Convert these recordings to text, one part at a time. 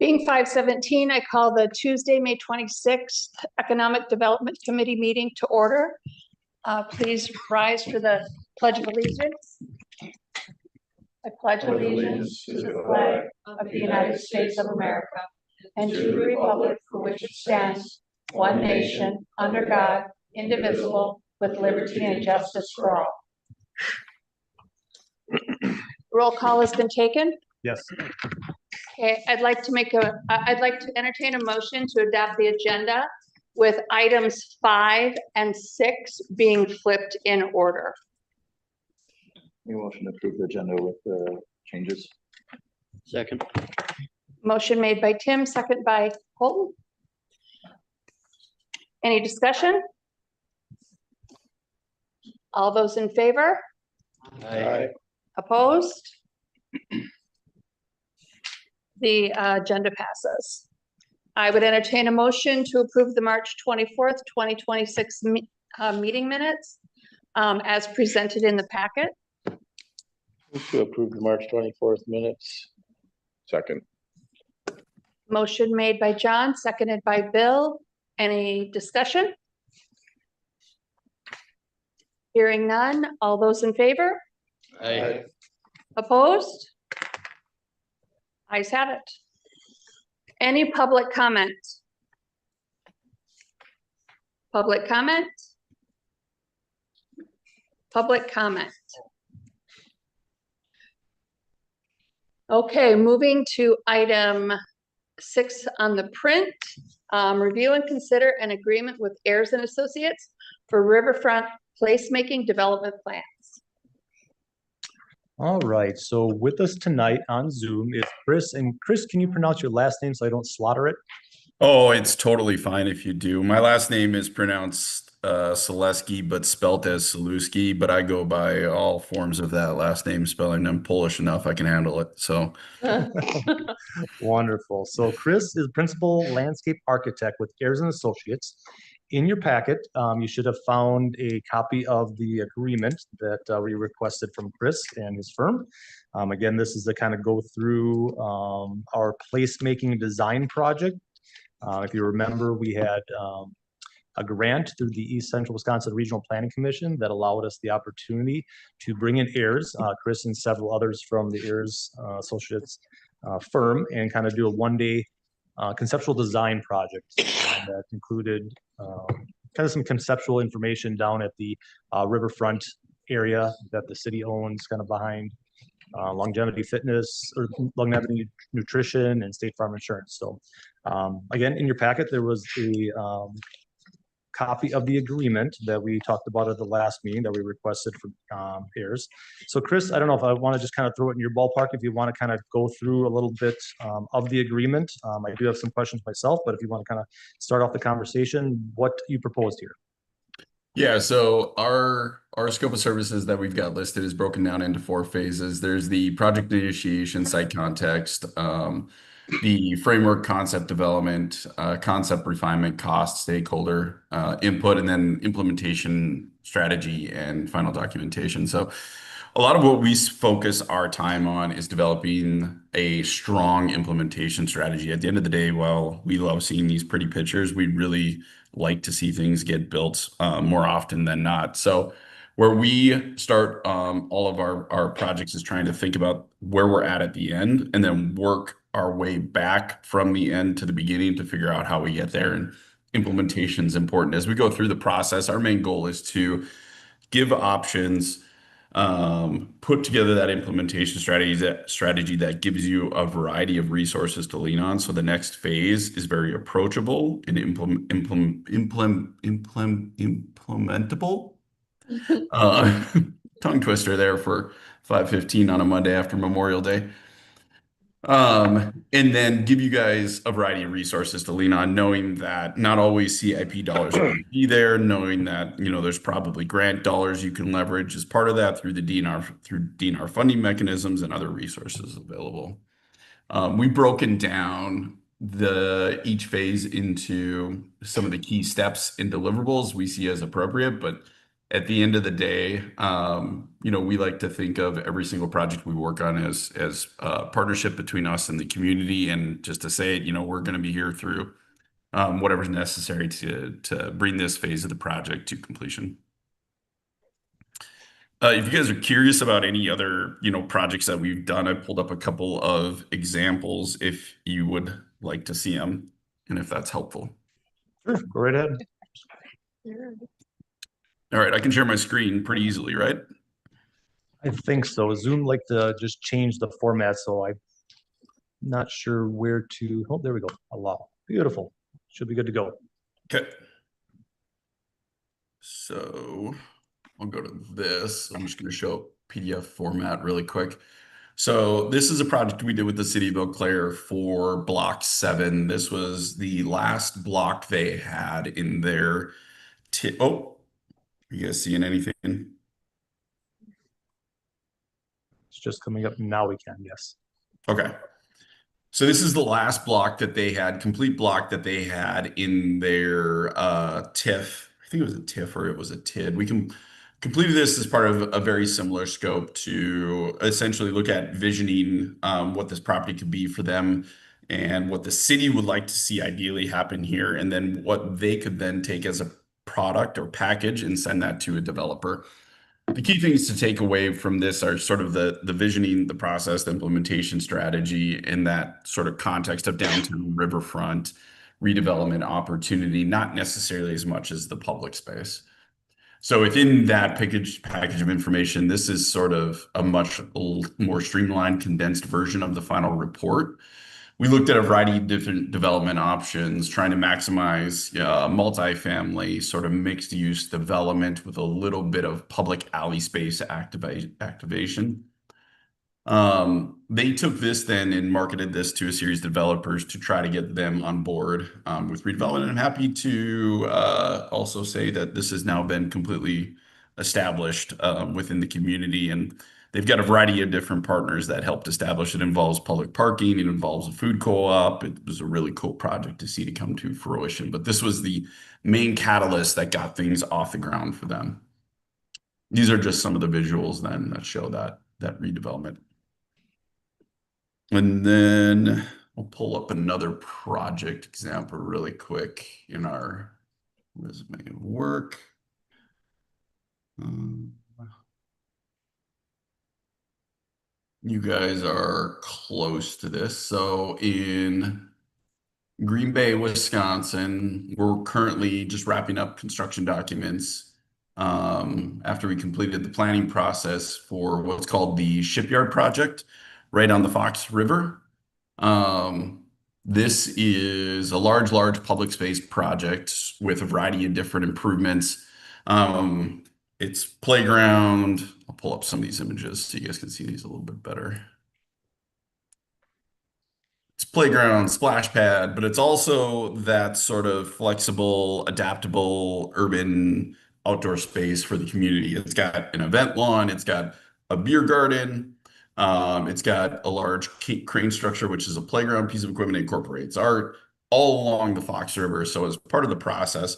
Being 5:17, I call the Tuesday, May 26th Economic Development Committee meeting to order. Please rise for the Pledge of Allegiance. I pledge allegiance to the flag of the United States of America and to the republic for which it stands, one nation, under God, indivisible, with liberty and justice for all. Roll call has been taken. Yes. Okay, I'd like to entertain a motion to adopt the agenda with items 5 and 6 being flipped in order. Any motion to approve the agenda with the changes? Second. Motion made by Tim, second by Colton. Any discussion? All those in favor? Aye. Opposed? The agenda passes. I would entertain a motion to approve the March 24th, 2026 meeting minutes as presented in the packet. To approve the March 24th minutes. Second. Motion made by John, seconded by Bill. Any discussion? Hearing none. All those in favor? Aye. Opposed? Ayes have it. Any public comment? Public comment? Public comment. Okay, moving to item 6 on the print. Review and consider an agreement with Ayers and Associates for Riverfront Placemaking Development Plans. All right, so with us tonight on Zoom is Chris. And Chris, can you pronounce your last name so I don't slaughter it? Oh, it's totally fine if you do. My last name is pronounced Selewski, but spelt as Saluski, but I go by all forms of that last name spelling. I'm Polish enough, I can handle it. So Wonderful. So Chris is Principal Landscape Architect with Ayers and Associates. In your packet, you should have found a copy of the agreement that we requested from Chris and his firm. Again, this is to kind of go through our placemaking design project. If you remember, we had a grant through the East Central Wisconsin Regional Planning Commission that allowed us the opportunity to bring in Ayers, Chris and several others from the Ayers Associates firm, and kind of do a one-day conceptual design project that included kind of some conceptual information down at the riverfront area that the city owns, kind of behind Longevity Fitness or Longevity Nutrition and State Farm Insurance. So again, in your packet, there was a copy of the agreement that we talked about at the last meeting that we requested from Ayers. So Chris, I don't know if I want to just kind of throw it in your ballpark if you want to kind of go through a little bit of the agreement. I do have some questions myself, but if you want to kind of start off the conversation, what you proposed here. yeah, so our scope of services that we've got listed is broken down into 4 phases. There's the project initiation, site context, the framework concept development, concept refinement, cost, stakeholder input, and then implementation strategy and final documentation. So a lot of what we focus our time on is developing a strong implementation strategy. At the end of the day, while we love seeing these pretty pictures, we really like to see things get built more often than not. So where we start all of our projects is trying to think about where we're at the end and then work our way back from the end to the beginning to figure out how we get there. And implementation is important. As we go through the process, our main goal is to give options, put together that implementation strategy that gives you a variety of resources to lean on. So the next phase is very approachable and implementable. Tongue twister there for 5:15 on a Monday after Memorial Day. And then give you guys a variety of resources to lean on, knowing that not always CIP dollars are going to be there, knowing that, there's probably grant dollars you can leverage as part of that through the DNR funding mechanisms and other resources available. We've broken down each phase into some of the key steps and deliverables we see as appropriate, but at the end of the day, we like to think of every single project we work on as a partnership between us and the community. And just to say it, we're going to be here through whatever's necessary to bring this phase of the project to completion. If you guys are curious about any other, projects that we've done, I pulled up a couple of examples if you would like to see them and if that's helpful. Sure, go right ahead. All right, I can share my screen pretty easily, right? I think so. Zoom like to just change the format, so I'm not sure where to. Oh, there we go. Allow. Beautiful. Should be good to go. Okay. So I'll go to this. I'm just going to show PDF format really quick. So this is a project we did with the city of Eau Claire for Block 7. This was the last block they had in their oh, you guys seeing anything? It's just coming up now. We can, yes. Okay. So this is the last block that they had, complete block that they had in their TIF. I think it was a TIF or it was a TID. We completed this as part of a very similar scope to essentially look at visioning what this property could be for them and what the city would like to see ideally happen here, and then what they could then take as a product or package and send that to a developer. The key things to take away from this are sort of the visioning, the process, the implementation strategy, in that sort of context of downtown riverfront redevelopment opportunity, not necessarily as much as the public space. So within that package of information, this is sort of a much more streamlined, condensed version of the final report. We looked at a variety of different development options, trying to maximize multifamily sort of mixed use development with a little bit of public alley space activation. They took this then and marketed this to a series of developers to try to get them on board with redevelopment. And I'm happy to also say that this has now been completely established within the community, and they've got a variety of different partners that helped establish. It involves public parking, it involves a food co-op. It was a really cool project to see to come to fruition, but this was the main catalyst that got things off the ground for them. These are just some of the visuals then that show that redevelopment. And then we'll pull up another project example really quick in our resume of work. You guys are close to this. So in Green Bay, Wisconsin, we're currently just wrapping up construction documents after we completed the planning process for what's called the Shipyard Project right on the Fox River. This is a large public space project with a variety of different improvements. It's playground. I'll pull up some of these images so you guys can see these a little bit better. It's playground, splash pad, but it's also that sort of flexible, adaptable, urban outdoor space for the community. It's got an event lawn. It's got a beer garden. It's got a large crane structure, which is a playground piece of equipment that incorporates art all along the Fox River. So as part of the process,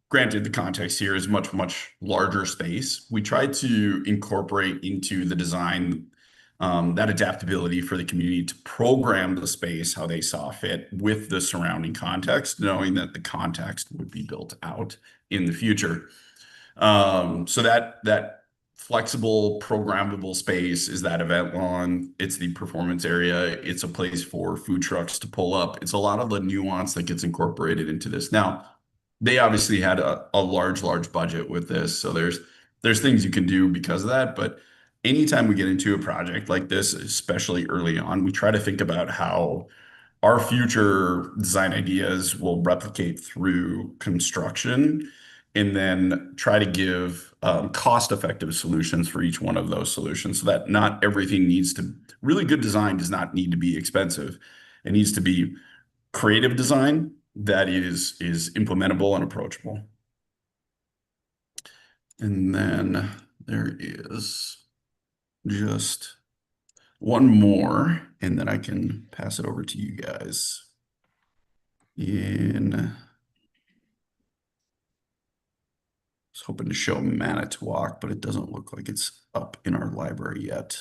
granted, the context here is much larger space, we tried to incorporate into the design that adaptability for the community to program the space how they saw fit with the surrounding context, knowing that the context would be built out in the future. So that flexible, programmable space is that event lawn. It's the performance area. It's a place for food trucks to pull up. It's a lot of the nuance that gets incorporated into this. Now, they obviously had a large budget with this, so there's things you can do because of that. But anytime we get into a project like this, especially early on, we try to think about how our future design ideas will replicate through construction, and then try to give cost-effective solutions for each one of those solutions, so that not everything needs to, really good design does not need to be expensive. It needs to be creative design that is implementable and approachable. And then there is just one more, and then I can pass it over to you guys. hoping to show Manitowoc, but it doesn't look like it's up in our library yet.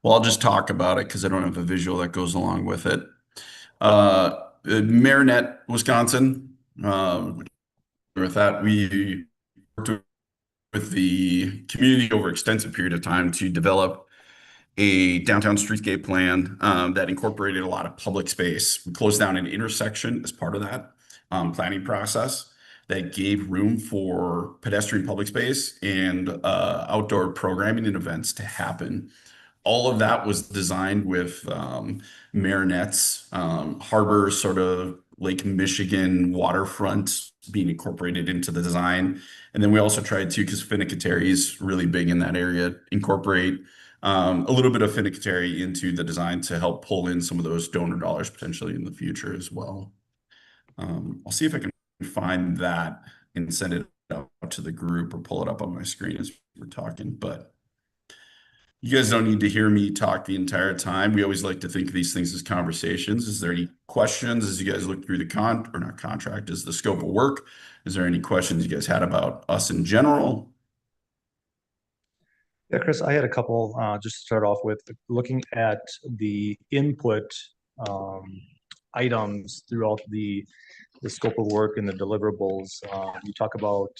Well, I'll just talk about it because I don't have a visual that goes along with it. Marinette, Wisconsin. With that, we worked with the community over extensive period of time to develop a downtown streetscape plan that incorporated a lot of public space. We closed down an intersection as part of that planning process that gave room for pedestrian public space and outdoor programming and events to happen. All of that was designed with Marinette's harbor, sort of Lake Michigan waterfront being incorporated into the design. And then we also tried to, because Finnicateri is really big in that area, incorporate a little bit of Finnicateri into the design to help pull in some of those donor dollars potentially in the future as well. I'll see if I can find that and send it out to the group or pull it up on my screen as we're talking, but you guys don't need to hear me talk the entire time. We always like to think of these things as conversations. Is there any questions as you guys look through the the scope of work? Is there any questions you guys had about us in general? Yeah, Chris, I had a couple, just to start off with, looking at the input items throughout the scope of work and the deliverables. You talk about,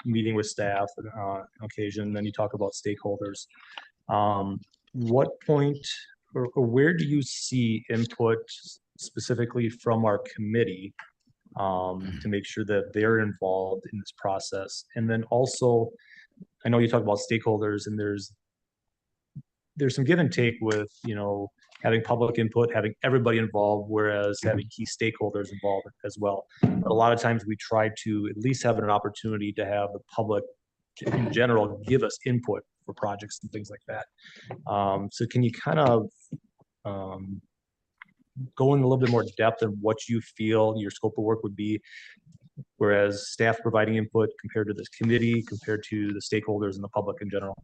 meeting with staff on occasion, then you talk about stakeholders. What point or where do you see input specifically from our committee to make sure that they're involved in this process? And then also, I know you talk about stakeholders, and there's some give and take with, having public input, having everybody involved, whereas having key stakeholders involved as well. But a lot of times we try to at least have an opportunity to have the public in general give us input for projects and things like that. So can you kind of go in a little bit more depth of what you feel your scope of work would be, whereas staff providing input compared to this committee, compared to the stakeholders and the public in general?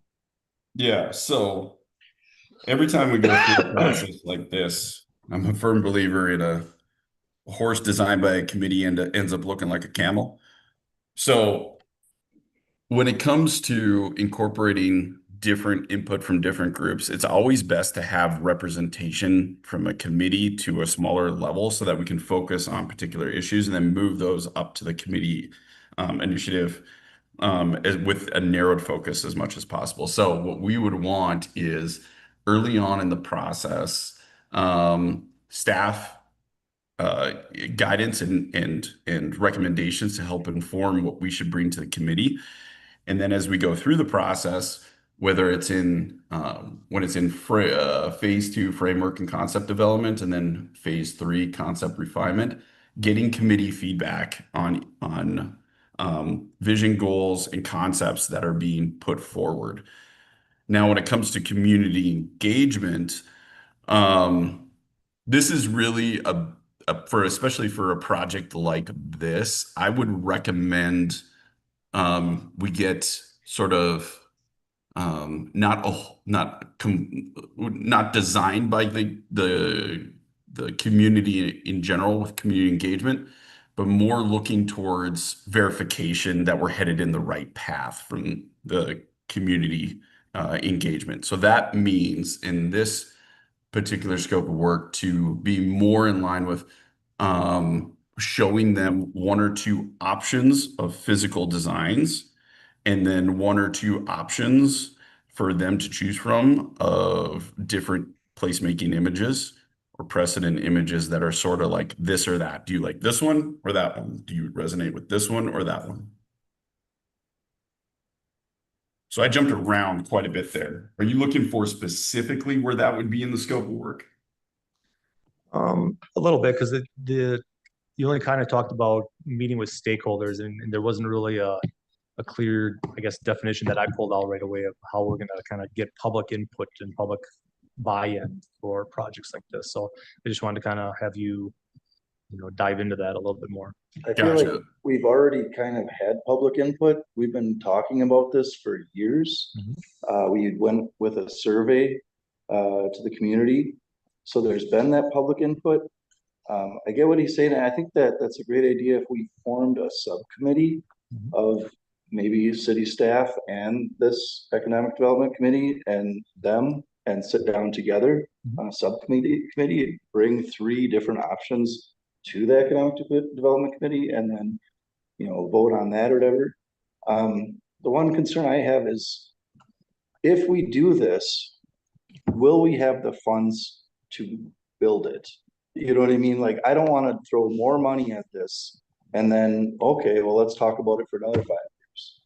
Yeah, so every time we go through a process like this, I'm a firm believer in a horse designed by a committee and ends up looking like a camel. So when it comes to incorporating different input from different groups, it's always best to have representation from a committee to a smaller level so that we can focus on particular issues and then move those up to the committee initiative with a narrowed focus as much as possible. So what we would want is early on in the process, staff guidance and recommendations to help inform what we should bring to the committee. And then as we go through the process, whether it's in phase 2 framework and concept development, and then phase 3 concept refinement, getting committee feedback on vision, goals, and concepts that are being put forward. Now, when it comes to community engagement, this is really especially for a project like this, I would recommend we get sort of not designed by the community in general with community engagement, but more looking towards verification that we're headed in the right path from the community engagement. So that means in this particular scope of work to be more in line with showing them 1 or 2 options of physical designs, and then 1 or 2 options for them to choose from of different placemaking images or precedent images that are sort of like this or that. Do you like this one or that one? Do you resonate with this one or that one? So I jumped around quite a bit there. Are you looking for specifically where that would be in the scope of work? A little bit, because you only kind of talked about meeting with stakeholders, and there wasn't really a clear, I guess, definition that I pulled out right away of how we're going to kind of get public input and public buy-in for projects like this. So I just wanted to kind of have you, dive into that a little bit more. I feel like Gotcha. we've already kind of had public input. We've been talking about this for years. We went with a survey to the community. So there's been that public input. I get what he's saying, and I think that that's a great idea if we formed a subcommittee Mhm. of maybe city staff and this economic development committee and them, and sit down together on a committee, bring 3 different options to the economic development committee, and then, vote on that or whatever. The one concern I have is if we do this, will we have the funds to build it? You know what I mean? Like, I don't want to throw more money at this and then, okay, well, let's talk about it for another 5 years.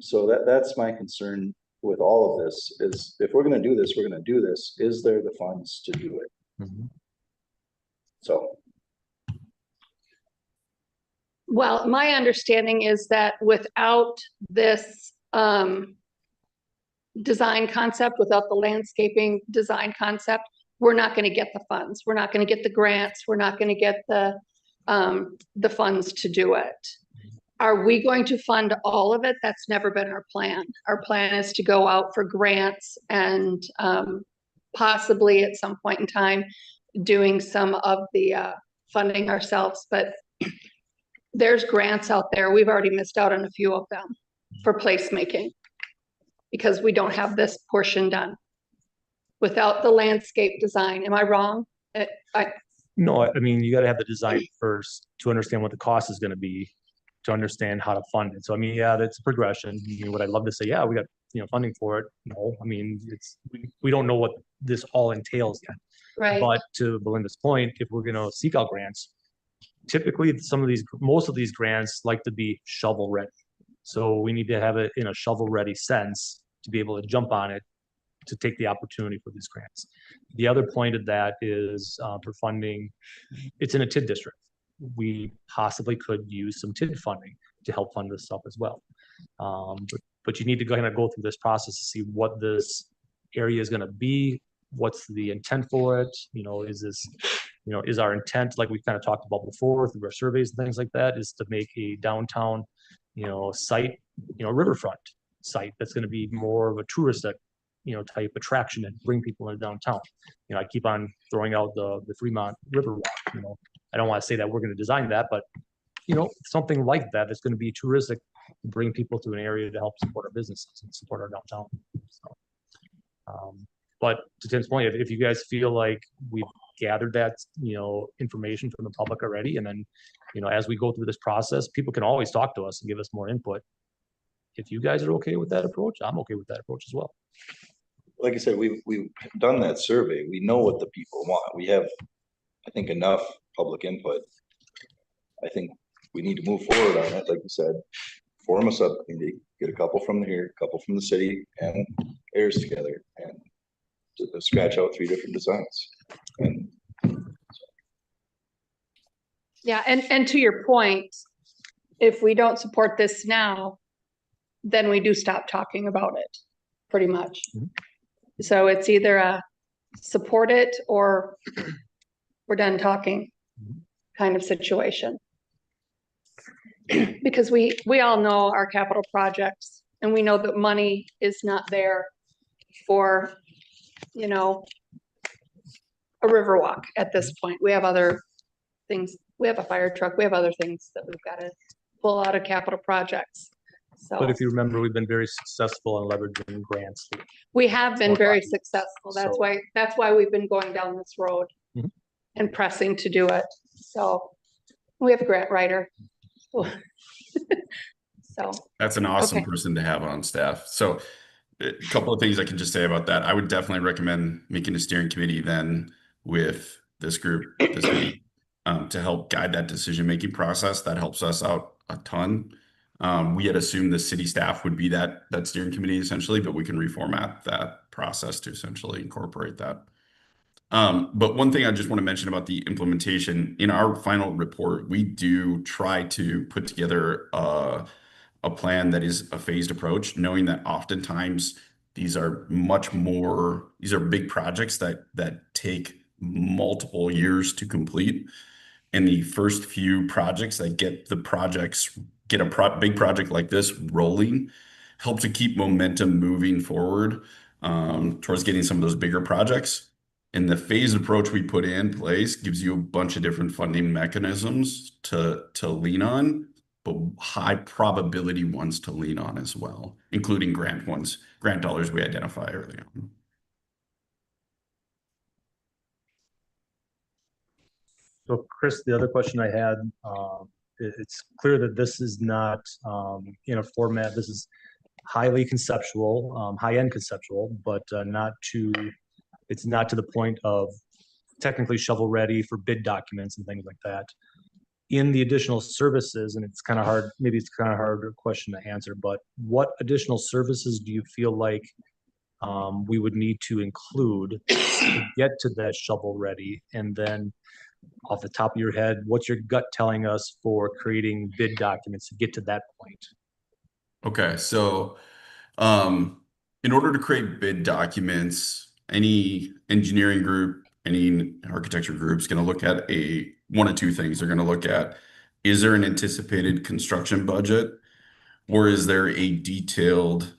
So that's my concern with all of this is if we're going to do this, we're going to do this. Is there the funds to do it? Mhm. So, Well, my understanding is that without this design concept, without the landscaping design concept, we're not going to get the funds. We're not going to get the grants. We're not going to get the funds to do it. Are we going to fund all of it? That's never been our plan. Our plan is to go out for grants and possibly at some point in time doing some of the funding ourselves, but there's grants out there. We've already missed out on a few of them for placemaking because we don't have this portion done without the landscape design. Am I wrong? No, I mean, you gotta have the design first to understand what the cost is gonna be, to understand how to fund it. So I mean, yeah, that's a progression. Would I love to say, yeah, we got, funding for it? No, I mean, we don't know what this all entails yet. Right. But to Belinda's point, if we're gonna seek out grants, typically most of these grants like to be shovel ready. So we need to have it in a shovel ready sense to be able to jump on it to take the opportunity for these grants. The other point of that is for funding, it's in a TID district. We possibly could use some TID funding to help fund this stuff as well. But you need to kind of go through this process to see what this area is going to be. What's the intent for it? Is this, is our intent, like we kind of talked about before through our surveys and things like that, is to make a downtown, site, riverfront site that's going to be more of a touristic, type attraction and bring people into downtown. I keep on throwing out the Fremont Riverwalk. I don't want to say that we're going to design that, but something like that that's going to be touristic, bring people to an area to help support our businesses and support our downtown. So, but to Tim's point, if you guys feel like we've gathered that information from the public already, and then as we go through this process, people can always talk to us and give us more input. If you guys are okay with that approach, I'm okay with that approach as well. like I said, we've done that survey. We know what the people want. We have, I think, enough public input. I think we need to move forward on it. Like you said, form a subcommittee, get a couple from here, a couple from the city, and heirs together, and to scratch out 3 different designs. And Yeah, and to your point, if we don't support this now, then we do stop talking about it, pretty much. Mhm. So it's either a support it or we're done talking kind of situation. Because we all know our capital projects, and we know that money is not there for, a river walk at this point. We have other things. We have a fire truck. We have other things that we've got to pull out of capital projects. So But if you remember, we've been very successful in leveraging grants. we have been More very money. successful. That's So- why we've been going down this road Mhm. and pressing to do it. So we have a grant writer. So, That's an awesome Okay. person to have on staff. So a couple of things I can just say about that. I would definitely recommend making a steering committee then with this group, this week, to help guide that decision-making process. That helps us out a ton. We had assumed the city staff would be that steering committee essentially, but we can reformat that process to essentially incorporate that. But one thing I just want to mention about the implementation, in our final report, we do try to put together a plan that is a phased approach, knowing that oftentimes these are big projects that take multiple years to complete. And the first few projects that get a big project like this rolling help to keep momentum moving forward towards getting some of those bigger projects. And the phased approach we put in place gives you a bunch of different funding mechanisms to lean on, but high probability ones to lean on as well, including grant dollars we identify early on. So Chris, the other question I had, it's clear that this is not in a format, this is highly conceptual, high-end conceptual, but it's not to the point of technically shovel-ready for bid documents and things like that. In the additional services, and it's kind of hard, maybe it's kind of hard question to answer, but what additional services do you feel like we would need to include to get to that shovel-ready? And then off the top of your head, what's your gut telling us for creating bid documents to get to that point? Okay, so in order to create bid documents, any engineering group, any architecture group is going to look at one of two things. They're going to look at, is there an anticipated construction budget, or is there a detailed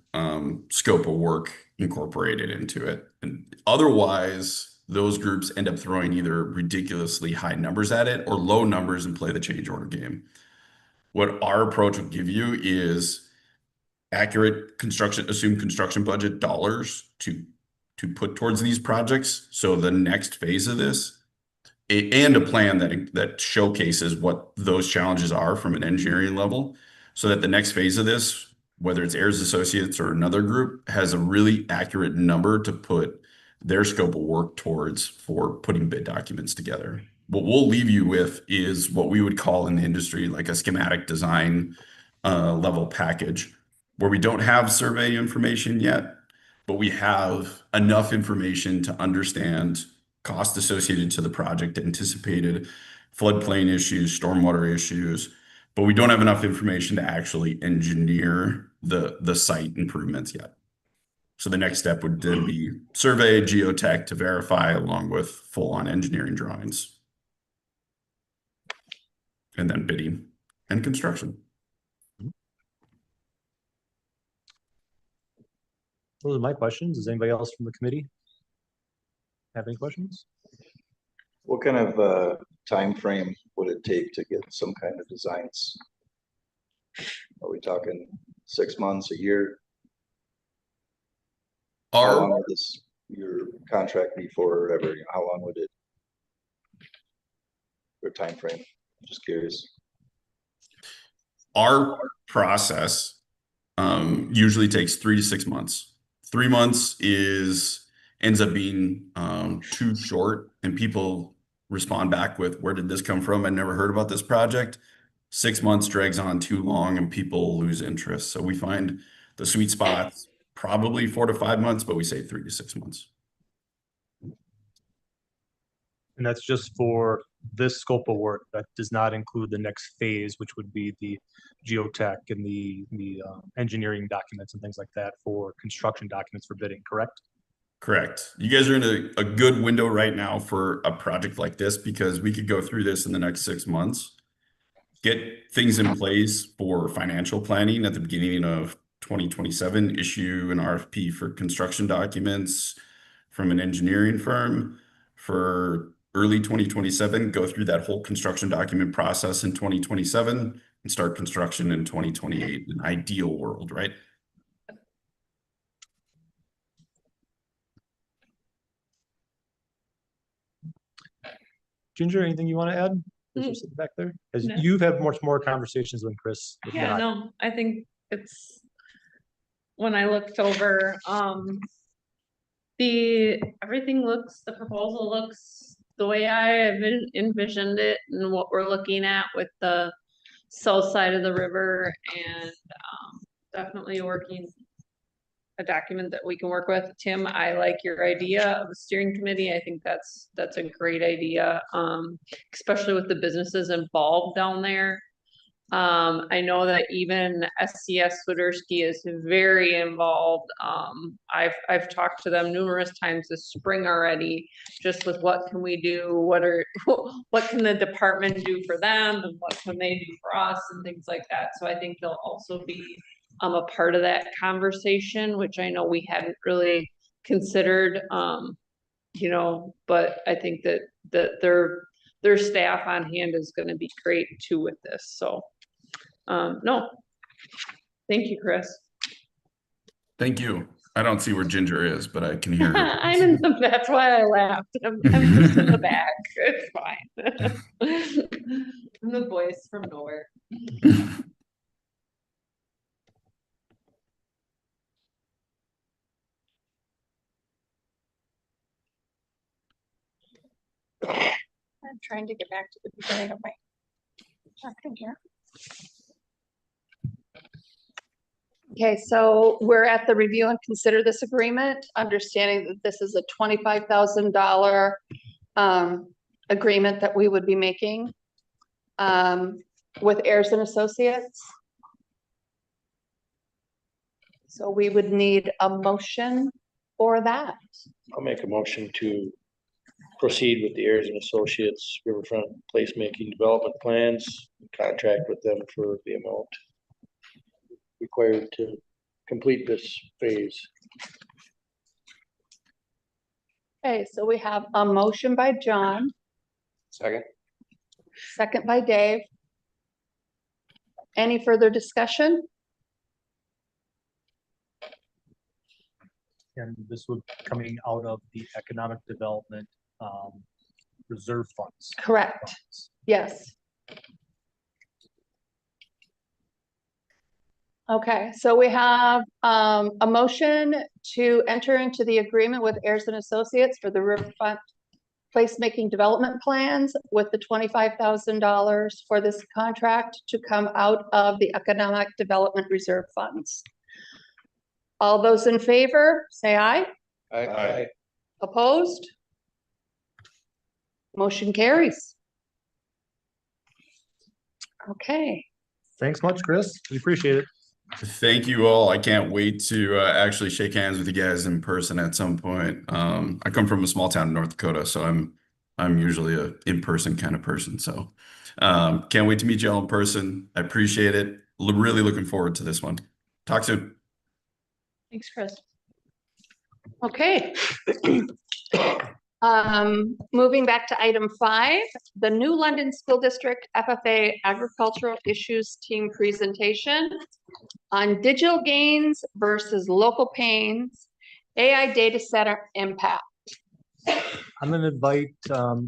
scope of work incorporated into it? And otherwise, those groups end up throwing either ridiculously high numbers at it or low numbers and play the change order game. What our approach would give you is accurate assumed construction budget dollars to put towards these projects. So the next phase of this, and a plan that showcases what those challenges are from an engineering level, so that the next phase of this, whether it's Ayers Associates or another group, has a really accurate number to put their scope of work towards for putting bid documents together. What we'll leave you with is what we would call in the industry like a schematic design level package, where we don't have survey information yet, but we have enough information to understand cost associated to the project, anticipated floodplain issues, stormwater issues, but we don't have enough information to actually engineer the site improvements yet. So the next step would then be survey, geotech to verify, along with full-on engineering drawings. And then bidding and construction. Those are my questions. Does anybody else from the committee have any questions? What kind of time frame would it take to get some kind of designs? Are we talking 6 months, a year? How long would your contract be for, or whatever? How long would it? Your time frame? Just curious. Our process usually takes 3 to 6 months. 3 months ends up being too short, and people respond back with, where did this come from? I never heard about this project. 6 months drags on too long and people lose interest. So we find the sweet spots probably 4 to 5 months, but we say 3 to 6 months. And that's just for this scope of work. That does not include the next phase, which would be the geotech and the engineering documents and things like that for construction documents for bidding, correct? Correct. You guys are in a good window right now for a project like this, because we could go through this in the next 6 months, get things in place for financial planning at the beginning of 2027, issue an RFP for construction documents from an engineering firm for early 2027, go through that whole construction document process in 2027 and start construction in 2028, an ideal world, right? Ginger, anything you want to add? As you're sitting back there, as No. you've had much more conversations than Chris. than Yeah, I. no, I think it's, when I looked over, the proposal looks the way I envisioned it and what we're looking at with the south side of the river, and definitely working a document that we can work with. Tim, I like your idea of a steering committee. I think that's a great idea, especially with the businesses involved down there. I know that even SCS Swiderski is very involved. I've talked to them numerous times this spring already, just with what can we do, what can the department do for them, and what can they do for us, and things like that. So I think they'll also be a part of that conversation, which I know we hadn't really considered you know, but I think that their staff on hand is gonna be great too with this, so. No. Thank you, Chris. Thank you. I don't see where Ginger is, but I can hear her. I'm in the, that's why I laughed. I'm just in the back. It's fine. I'm the voice from nowhere. I'm trying to get back to the beginning of my talking here. Okay, so we're at the review and consider this agreement, understanding that this is a $25,000 agreement that we would be making with Ayers and Associates. So we would need a motion for that. I'll make a motion to proceed with the Ayers and Associates Riverfront Placemaking Development Plans, contract with them for the amount required to complete this phase. Okay, so we have a motion by John, Second. second by Dave. Any further discussion? And this would coming out of the economic development reserve funds. Correct, yes. Okay, so we have a motion to enter into the agreement with Ayers and Associates for the Riverfront Placemaking Development Plans with the $25,000 for this contract to come out of the Economic Development Reserve Funds. All those in favor, say aye. Aye. Opposed? Motion carries. Okay, Thanks much, Chris. We appreciate it. Thank you all. I can't wait to actually shake hands with you guys in person at some point. I come from a small town in North Dakota, so I'm usually a in-person kind of person. So can't wait to meet you all in person. I appreciate it. Really looking forward to this one. Talk soon. thanks, Chris. Okay. Moving back to item 5, the New London School District FFA Agricultural Issues Team presentation on digital gains versus local pains, AI data center impact. I'm gonna invite,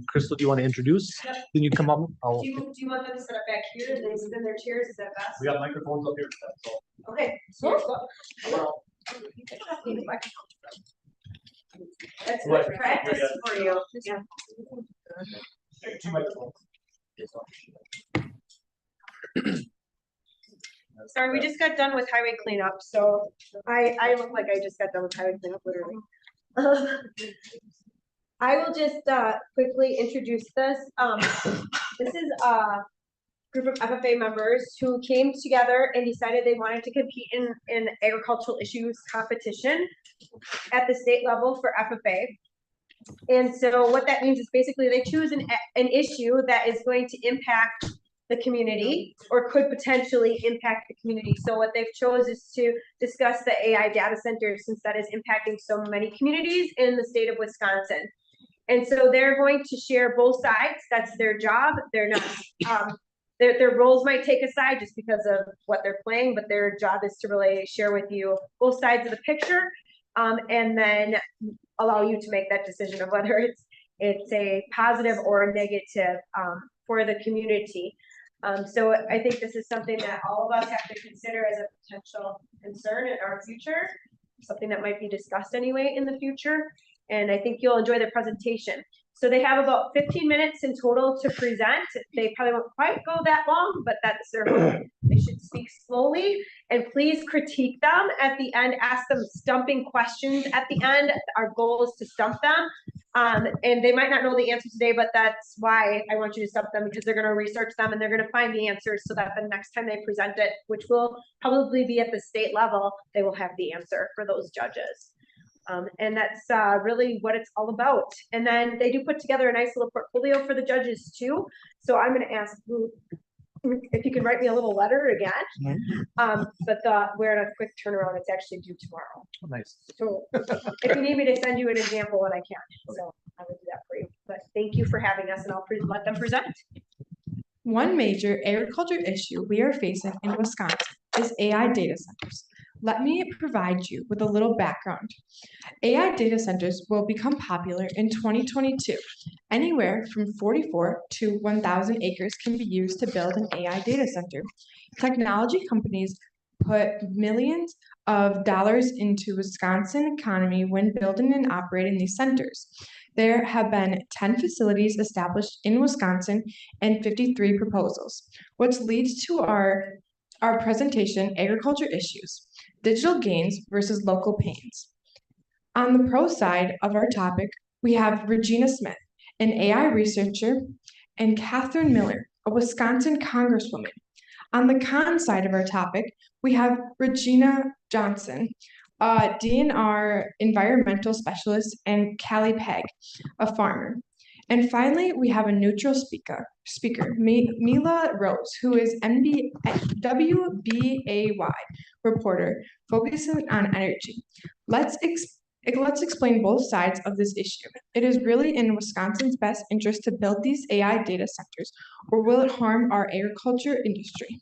Crystal, do you want to introduce? Can you come up? Oh, Do you want them to sit up back here and they sit in their chairs? Is that best? we got microphones up here. So. Okay. So that's Right. good practice for you. Yeah. Two microphones. Sorry, we just got done with highway cleanup, so I look like I just got done with highway cleanup, literally. I will just quickly introduce this. This is a group of FFA members who came together and decided they wanted to compete in agricultural issues competition at the state level for FFA. And so what that means is basically they choose an issue that is going to impact the community or could potentially impact the community. So what they've chose is to discuss the AI data center, since that is impacting so many communities in the state of Wisconsin. And so they're going to share both sides. That's their job. They're not, their roles might take a side just because of what they're playing, but their job is to really share with you both sides of the picture, and then allow you to make that decision of whether it's a positive or a negative for the community. So I think this is something that all of us have to consider as a potential concern in our future, something that might be discussed anyway in the future. And I think you'll enjoy the presentation. So they have about 15 minutes in total to present. They probably won't quite go that long, but that's their hope. They should speak slowly, and please critique them at the end. Ask them stumping questions at the end. Our goal is to stump them. And they might not know the answer today, but that's why I want you to stump them, because they're going to research them and they're going to find the answers so that the next time they present it, which will probably be at the state level, they will have the answer for those judges. And that's really what it's all about. And then they do put together a nice little portfolio for the judges too. So I'm going to ask who if you can write me a little letter again. But we're on a quick turnaround. It's actually due tomorrow. Nice. So if you need me to send you an example, and I can, so I will do that for you. But thank you for having us, and I'll let them present. One major agriculture issue we are facing in Wisconsin is AI data centers. Let me provide you with a little background. AI data centers will become popular in 2022. Anywhere from 44 to 1,000 acres can be used to build an AI data center. Technology companies put millions of dollars into Wisconsin economy when building and operating these centers. There have been 10 facilities established in Wisconsin and 53 proposals, which leads to our presentation, agriculture issues, digital gains versus local pains. On the pro side of our topic, we have Regina Smith, an AI researcher, and Catherine Miller, a Wisconsin congresswoman. On the con side of our topic, we have Regina Johnson, a DNR environmental specialist, and Callie Pegg, a farmer. And finally, we have a neutral speaker, Mila Rose, who is WBAY reporter focusing on energy. Let's explain both sides of this issue. It is really in Wisconsin's best interest to build these AI data centers, or will it harm our agriculture industry?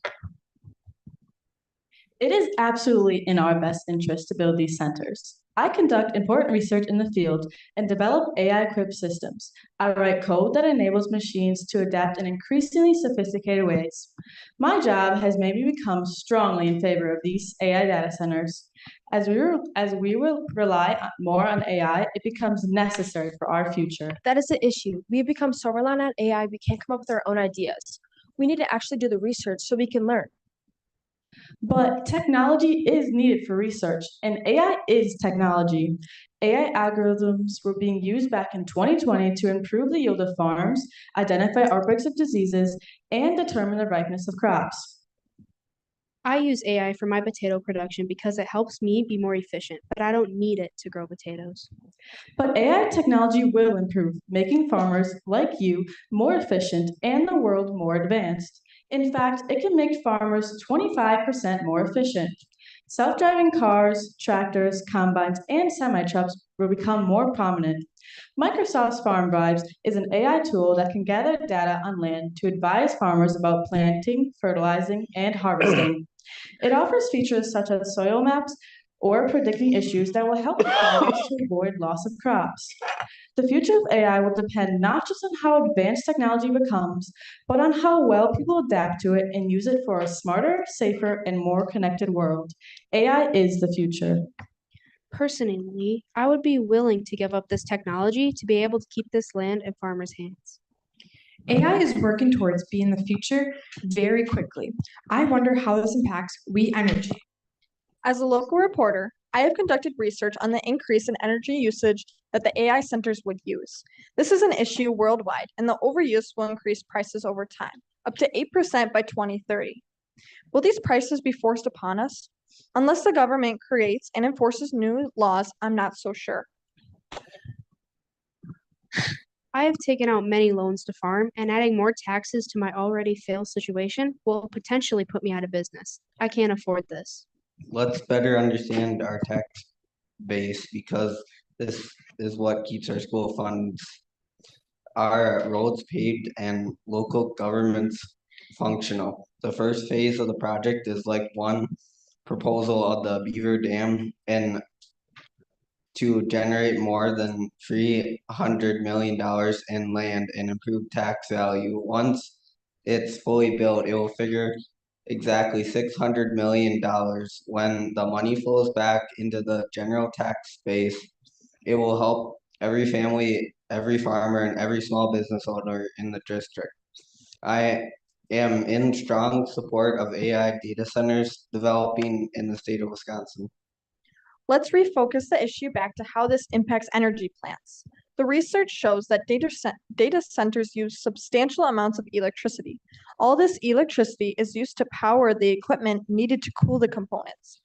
It is absolutely in our best interest to build these centers. I conduct important research in the field and develop AI-equipped systems. I write code that enables machines to adapt in increasingly sophisticated ways. My job has made me become strongly in favor of these AI data centers. As we will rely more on AI, it becomes necessary for our future. That is the issue. We've become so reliant on AI, we can't come up with our own ideas. We need to actually do the research so we can learn. But technology is needed for research, and AI is technology. AI algorithms were being used back in 2020 to improve the yield of farms, identify outbreaks of diseases, and determine the ripeness of crops. I use AI for my potato production because it helps me be more efficient, but I don't need it to grow potatoes. But AI technology will improve, making farmers like you more efficient and the world more advanced. In fact, it can make farmers 25% more efficient. Self-driving cars, tractors, combines, and semi-trucks will become more prominent. Microsoft's Farm Vibes is an AI tool that can gather data on land to advise farmers about planting, fertilizing, and harvesting. It offers features such as soil maps or predicting issues that will help farmers to avoid loss of crops. The future of AI will depend not just on how advanced technology becomes, but on how well people adapt to it and use it for a smarter, safer, and more connected world. AI is the future. Personally, I would be willing to give up this technology to be able to keep this land in farmers' hands. AI is working towards being the future very quickly. I wonder how this impacts We Energy. As a local reporter, I have conducted research on the increase in energy usage that the AI centers would use. This is an issue worldwide, and the overuse will increase prices over time, up to 8% by 2030. Will these prices be forced upon us? Unless the government creates and enforces new laws, I'm not so sure. I have taken out many loans to farm, and adding more taxes to my already failed situation will potentially put me out of business. I can't afford this. Let's better understand our tax base, because this is what keeps our school funds, our roads paved, and local governments functional. The first phase of the project is like one proposal of the Beaver Dam, and to generate more than $300 million in land and improve tax value. Once it's fully built, it will figure exactly $600 million. When the money flows back into the general tax base, it will help every family, every farmer, and every small business owner in the district. I am in strong support of AI data centers developing in the state of Wisconsin. Let's refocus the issue back to how this impacts energy plants. The research shows that data centers use substantial amounts of electricity. All this electricity is used to power the equipment needed to cool the components.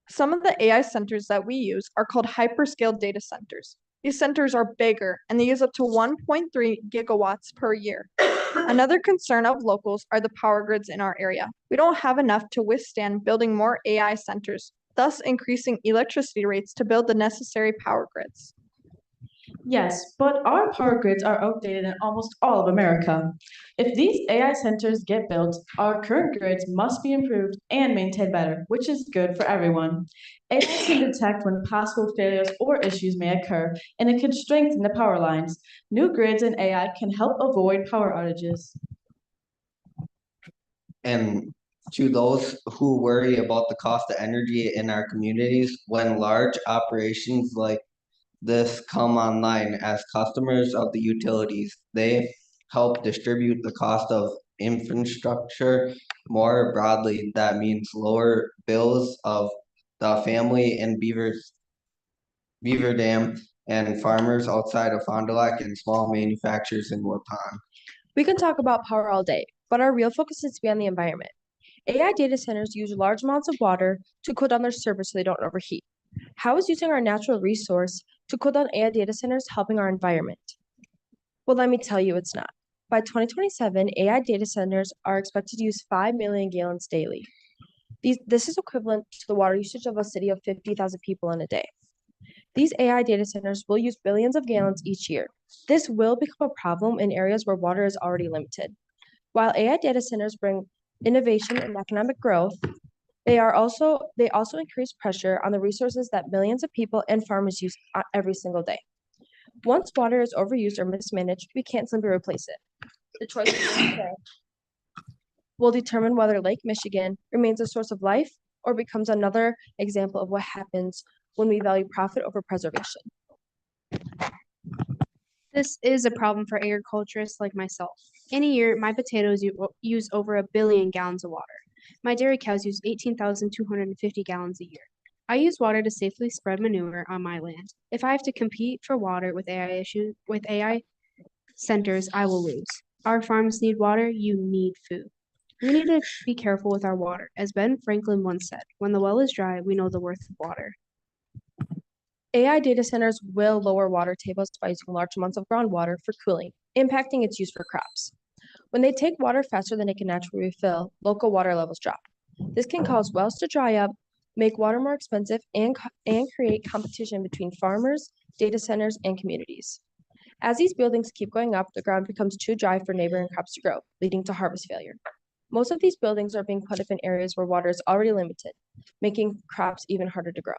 Some of the AI centers that we use are called hyperscale data centers. These centers are bigger, and they use up to 1.3 gigawatts per year. Another concern of locals are the power grids in our area. We don't have enough to withstand building more AI centers, thus increasing electricity rates to build the necessary power grids. Yes, but our power grids are outdated in almost all of America. If these AI centers get built, our current grids must be improved and maintained better, which is good for everyone. AI can detect when possible failures or issues may occur, and it can strengthen the power lines. New grids and AI can help avoid power outages. And to those who worry about the cost of energy in our communities, when large operations like this come online as customers of the utilities, they help distribute the cost of infrastructure more broadly. That means lower bills of the family in Beaver Dam and farmers outside of Fond du Lac and small manufacturers in Wood Pond. We can talk about power all day, but our real focus needs to be on the environment. AI data centers use large amounts of water to cool down their servers so they don't overheat. How is using our natural resource to cool down AI data centers helping our environment? Well, let me tell you, it's not. By 2027, AI data centers are expected to use 5 million gallons daily. This is equivalent to the water usage of a city of 50,000 people in a day. These AI data centers will use billions of gallons each year. This will become a problem in areas where water is already limited. While AI data centers bring innovation and economic growth, they also increase pressure on the resources that millions of people and farmers use every single day. Once water is overused or mismanaged, we can't simply replace it. The choice will determine whether Lake Michigan remains a source of life or becomes another example of what happens when we value profit over preservation. This is a problem for agriculturists like myself. In a year, my potatoes use over 1 billion gallons of water. My dairy cows use 18,250 gallons a year. I use water to safely spread manure on my land. If I have to compete for water with AI centers, I will lose. Our farms need water, you need food. We need to be careful with our water. As Ben Franklin once said, when the well is dry, we know the worth of water. AI data centers will lower water tables by using large amounts of groundwater for cooling, impacting its use for crops. When they take water faster than it can naturally refill, local water levels drop. This can cause wells to dry up, make water more expensive, and create competition between farmers, data centers, and communities. As these buildings keep going up, the ground becomes too dry for neighboring crops to grow, leading to harvest failure. Most of these buildings are being put up in areas where water is already limited, making crops even harder to grow.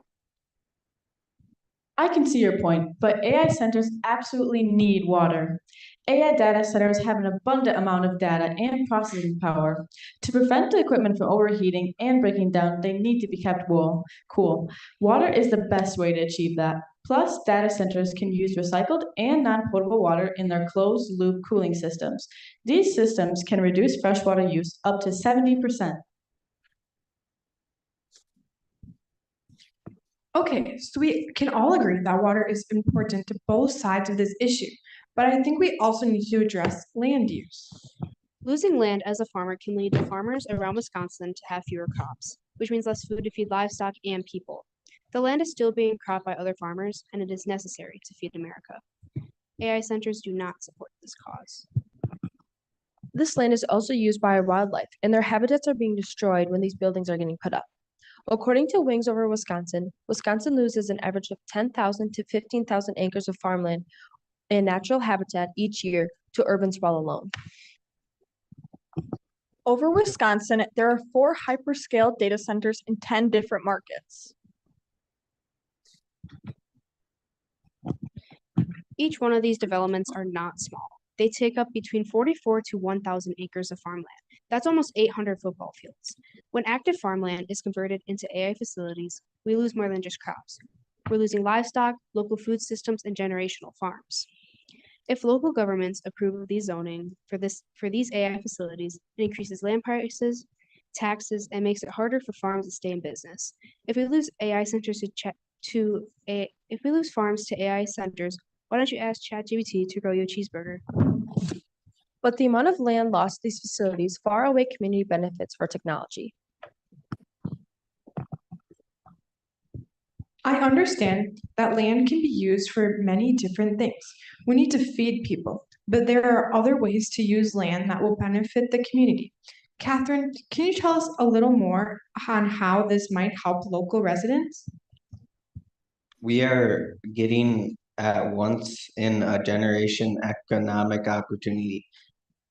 I can see your point, but AI centers absolutely need water. AI data centers have an abundant amount of data and processing power. To prevent the equipment from overheating and breaking down, they need to be kept cool. Water is the best way to achieve that. Plus, data centers can use recycled and non-potable water in their closed-loop cooling systems. These systems can reduce freshwater use up to 70%. Okay, so we can all agree that water is important to both sides of this issue, but I think we also need to address land use. Losing land as a farmer can lead to farmers around Wisconsin to have fewer crops, which means less food to feed livestock and people. The land is still being cropped by other farmers, and it is necessary to feed America. AI centers do not support this cause. This land is also used by our wildlife, and their habitats are being destroyed when these buildings are getting put up. According to Wings Over Wisconsin, Wisconsin loses an average of 10,000 to 15,000 acres of farmland and natural habitat each year to urban sprawl alone. Over Wisconsin, there are 4 hyperscale data centers in 10 different markets. Each one of these developments are not small. They take up between 44 to 1,000 acres of farmland. That's almost 800 football fields. When active farmland is converted into AI facilities, we lose more than just crops. We're losing livestock, local food systems, and generational farms. If local governments approve of these zoning for these AI facilities, it increases land prices, taxes, and makes it harder for farms to stay in business. If we lose AI centers if we lose farms to AI centers, why don't you ask ChatGPT to grow you a cheeseburger? But the amount of land lost to these facilities far outweigh community benefits for technology. I understand that land can be used for many different things. We need to feed people, but there are other ways to use land that will benefit the community. Catherine, can you tell us a little more on how this might help local residents? We are getting at once in a generation economic opportunity,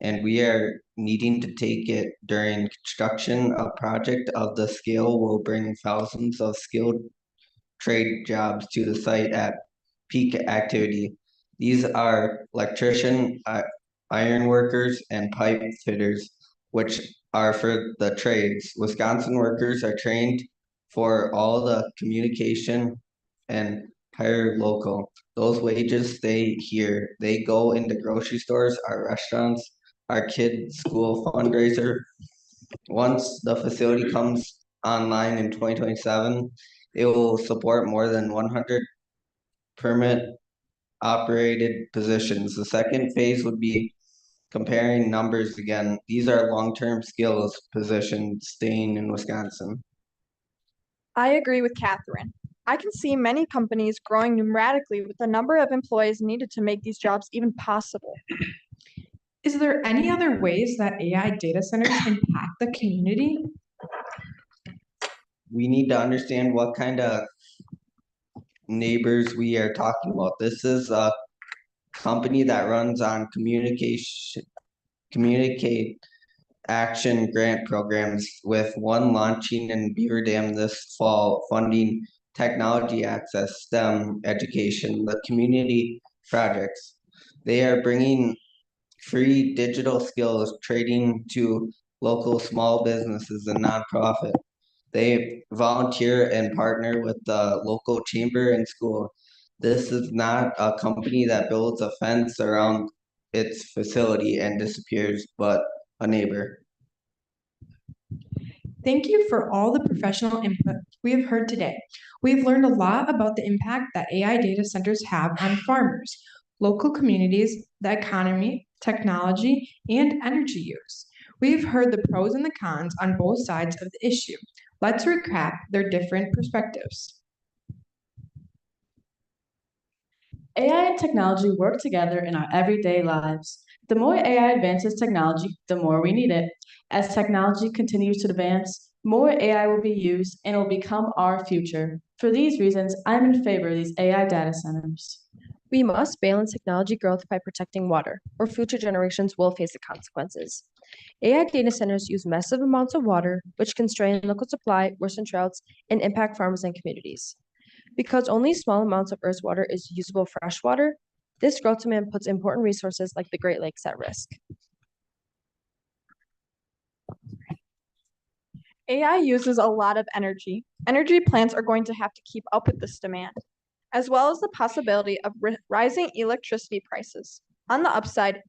and we are needing to take it during construction. A project of the scale will bring thousands of skilled trade jobs to the site at peak activity. These are electrician, iron workers, and pipe fitters, which are for the trades. Wisconsin workers are trained for all the communication and hire local. Those wages stay here. They go into grocery stores, our restaurants, our kids' school fundraiser. Once the facility comes online in 2027, it will support more than 100 permit operated positions. The second phase would be comparing numbers again. These are long-term skills positions staying in Wisconsin. I agree with Catherine. I can see many companies growing numerically with the number of employees needed to make these jobs even possible. Is there any other ways that AI data centers impact the community? We need to understand what kind of neighbors we are talking about. This is a company that runs on communicate action grant programs, with one launching in Beaver Dam this fall, funding technology access, STEM education, the community projects. They are bringing free digital skills trading to local small businesses and nonprofit. They volunteer and partner with the local chamber and school. This is not a company that builds a fence around its facility and disappears, but a neighbor. Thank you for all the professional input we have heard today. We've learned a lot about the impact that AI data centers have on farmers, local communities, the economy, technology, and energy use. We've heard the pros and the cons on both sides of the issue. Let's recap their different perspectives. AI and technology work together in our everyday lives. The more AI advances technology, the more we need it. As technology continues to advance, more AI will be used and it will become our future. For these reasons, I'm in favor of these AI data centers. We must balance technology growth by protecting water, or future generations will face the consequences. AI data centers use massive amounts of water, which constrain local supply, worsen droughts, and impact farmers and communities. Because only small amounts of Earth's water is usable freshwater, this growth demand puts important resources like the Great Lakes at risk. AI uses a lot of energy. Energy plants are going to have to keep up with this demand, as well as the possibility of rising electricity prices. On the upside,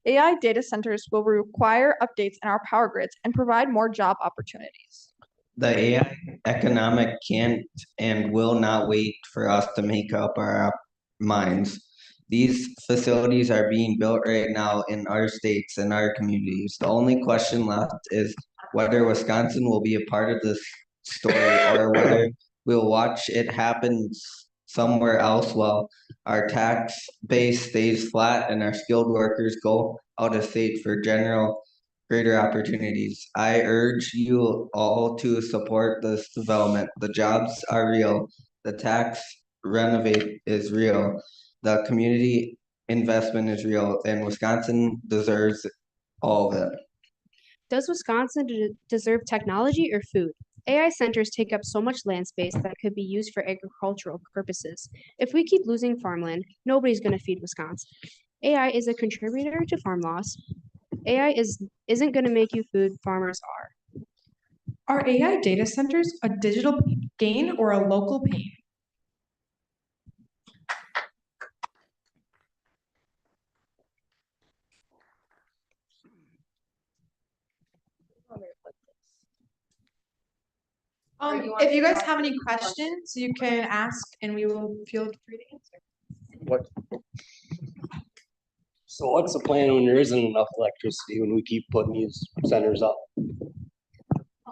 AI data centers will require updates in our power grids and provide more job opportunities. The AI economic can't and will not wait for us to make up our minds. These facilities are being built right now in our states and our communities. The only question left is whether Wisconsin will be a part of this story or whether we'll watch it happen somewhere else while our tax base stays flat and our skilled workers go out of state for greater opportunities. I urge you all to support this development. The jobs are real. The tax renovate is real. The community investment is real, and Wisconsin deserves all of it. Does Wisconsin deserve technology or food? AI centers take up so much land space that could be used for agricultural purposes. If we keep losing farmland, nobody's going to feed Wisconsin. AI is a contributor to farm loss. AI isn't going to make you food, farmers are. Are AI data centers a digital gain or a local pain? If you guys have any questions, you can ask and we will feel free to answer. So what's the plan when there isn't enough electricity, when we keep putting these centers up?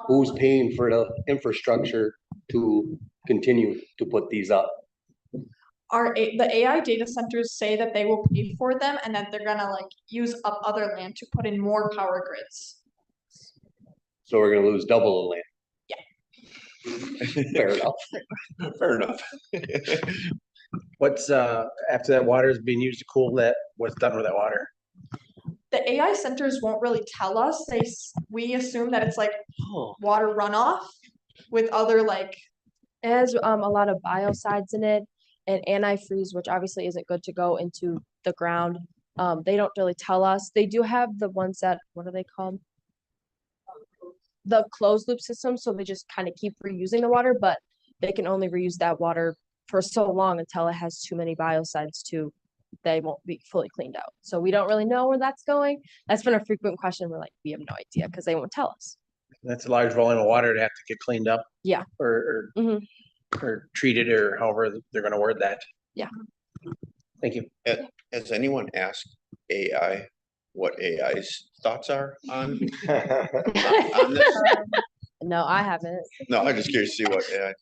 Who's paying for the infrastructure to continue to put these up? the AI data centers say that they will pay for them and that they're gonna like use up other land to put in more power grids. So we're gonna lose double the land. Fair enough. Fair enough. What's, after that water is being used to cool that, what's done with that water? The AI centers won't really tell us. We assume that it's like water runoff with other like. It has a lot of biocides in it and antifreeze, which obviously isn't good to go into the ground. They don't really tell us. They do have the ones that, what are they called? The closed loop system, so they just kind of keep reusing the water, but they can only reuse that water for so long until it has too many biocides they won't be fully cleaned out. So we don't really know where that's going. That's been a frequent question. We're like, we have no idea because they won't tell us. That's a large volume of water to have to get cleaned up. Yeah. Or treated, or however they're gonna word that. Yeah. Thank you. Has anyone asked AI what AI's thoughts are on this? No, I haven't. No, I'm just curious to see what AI.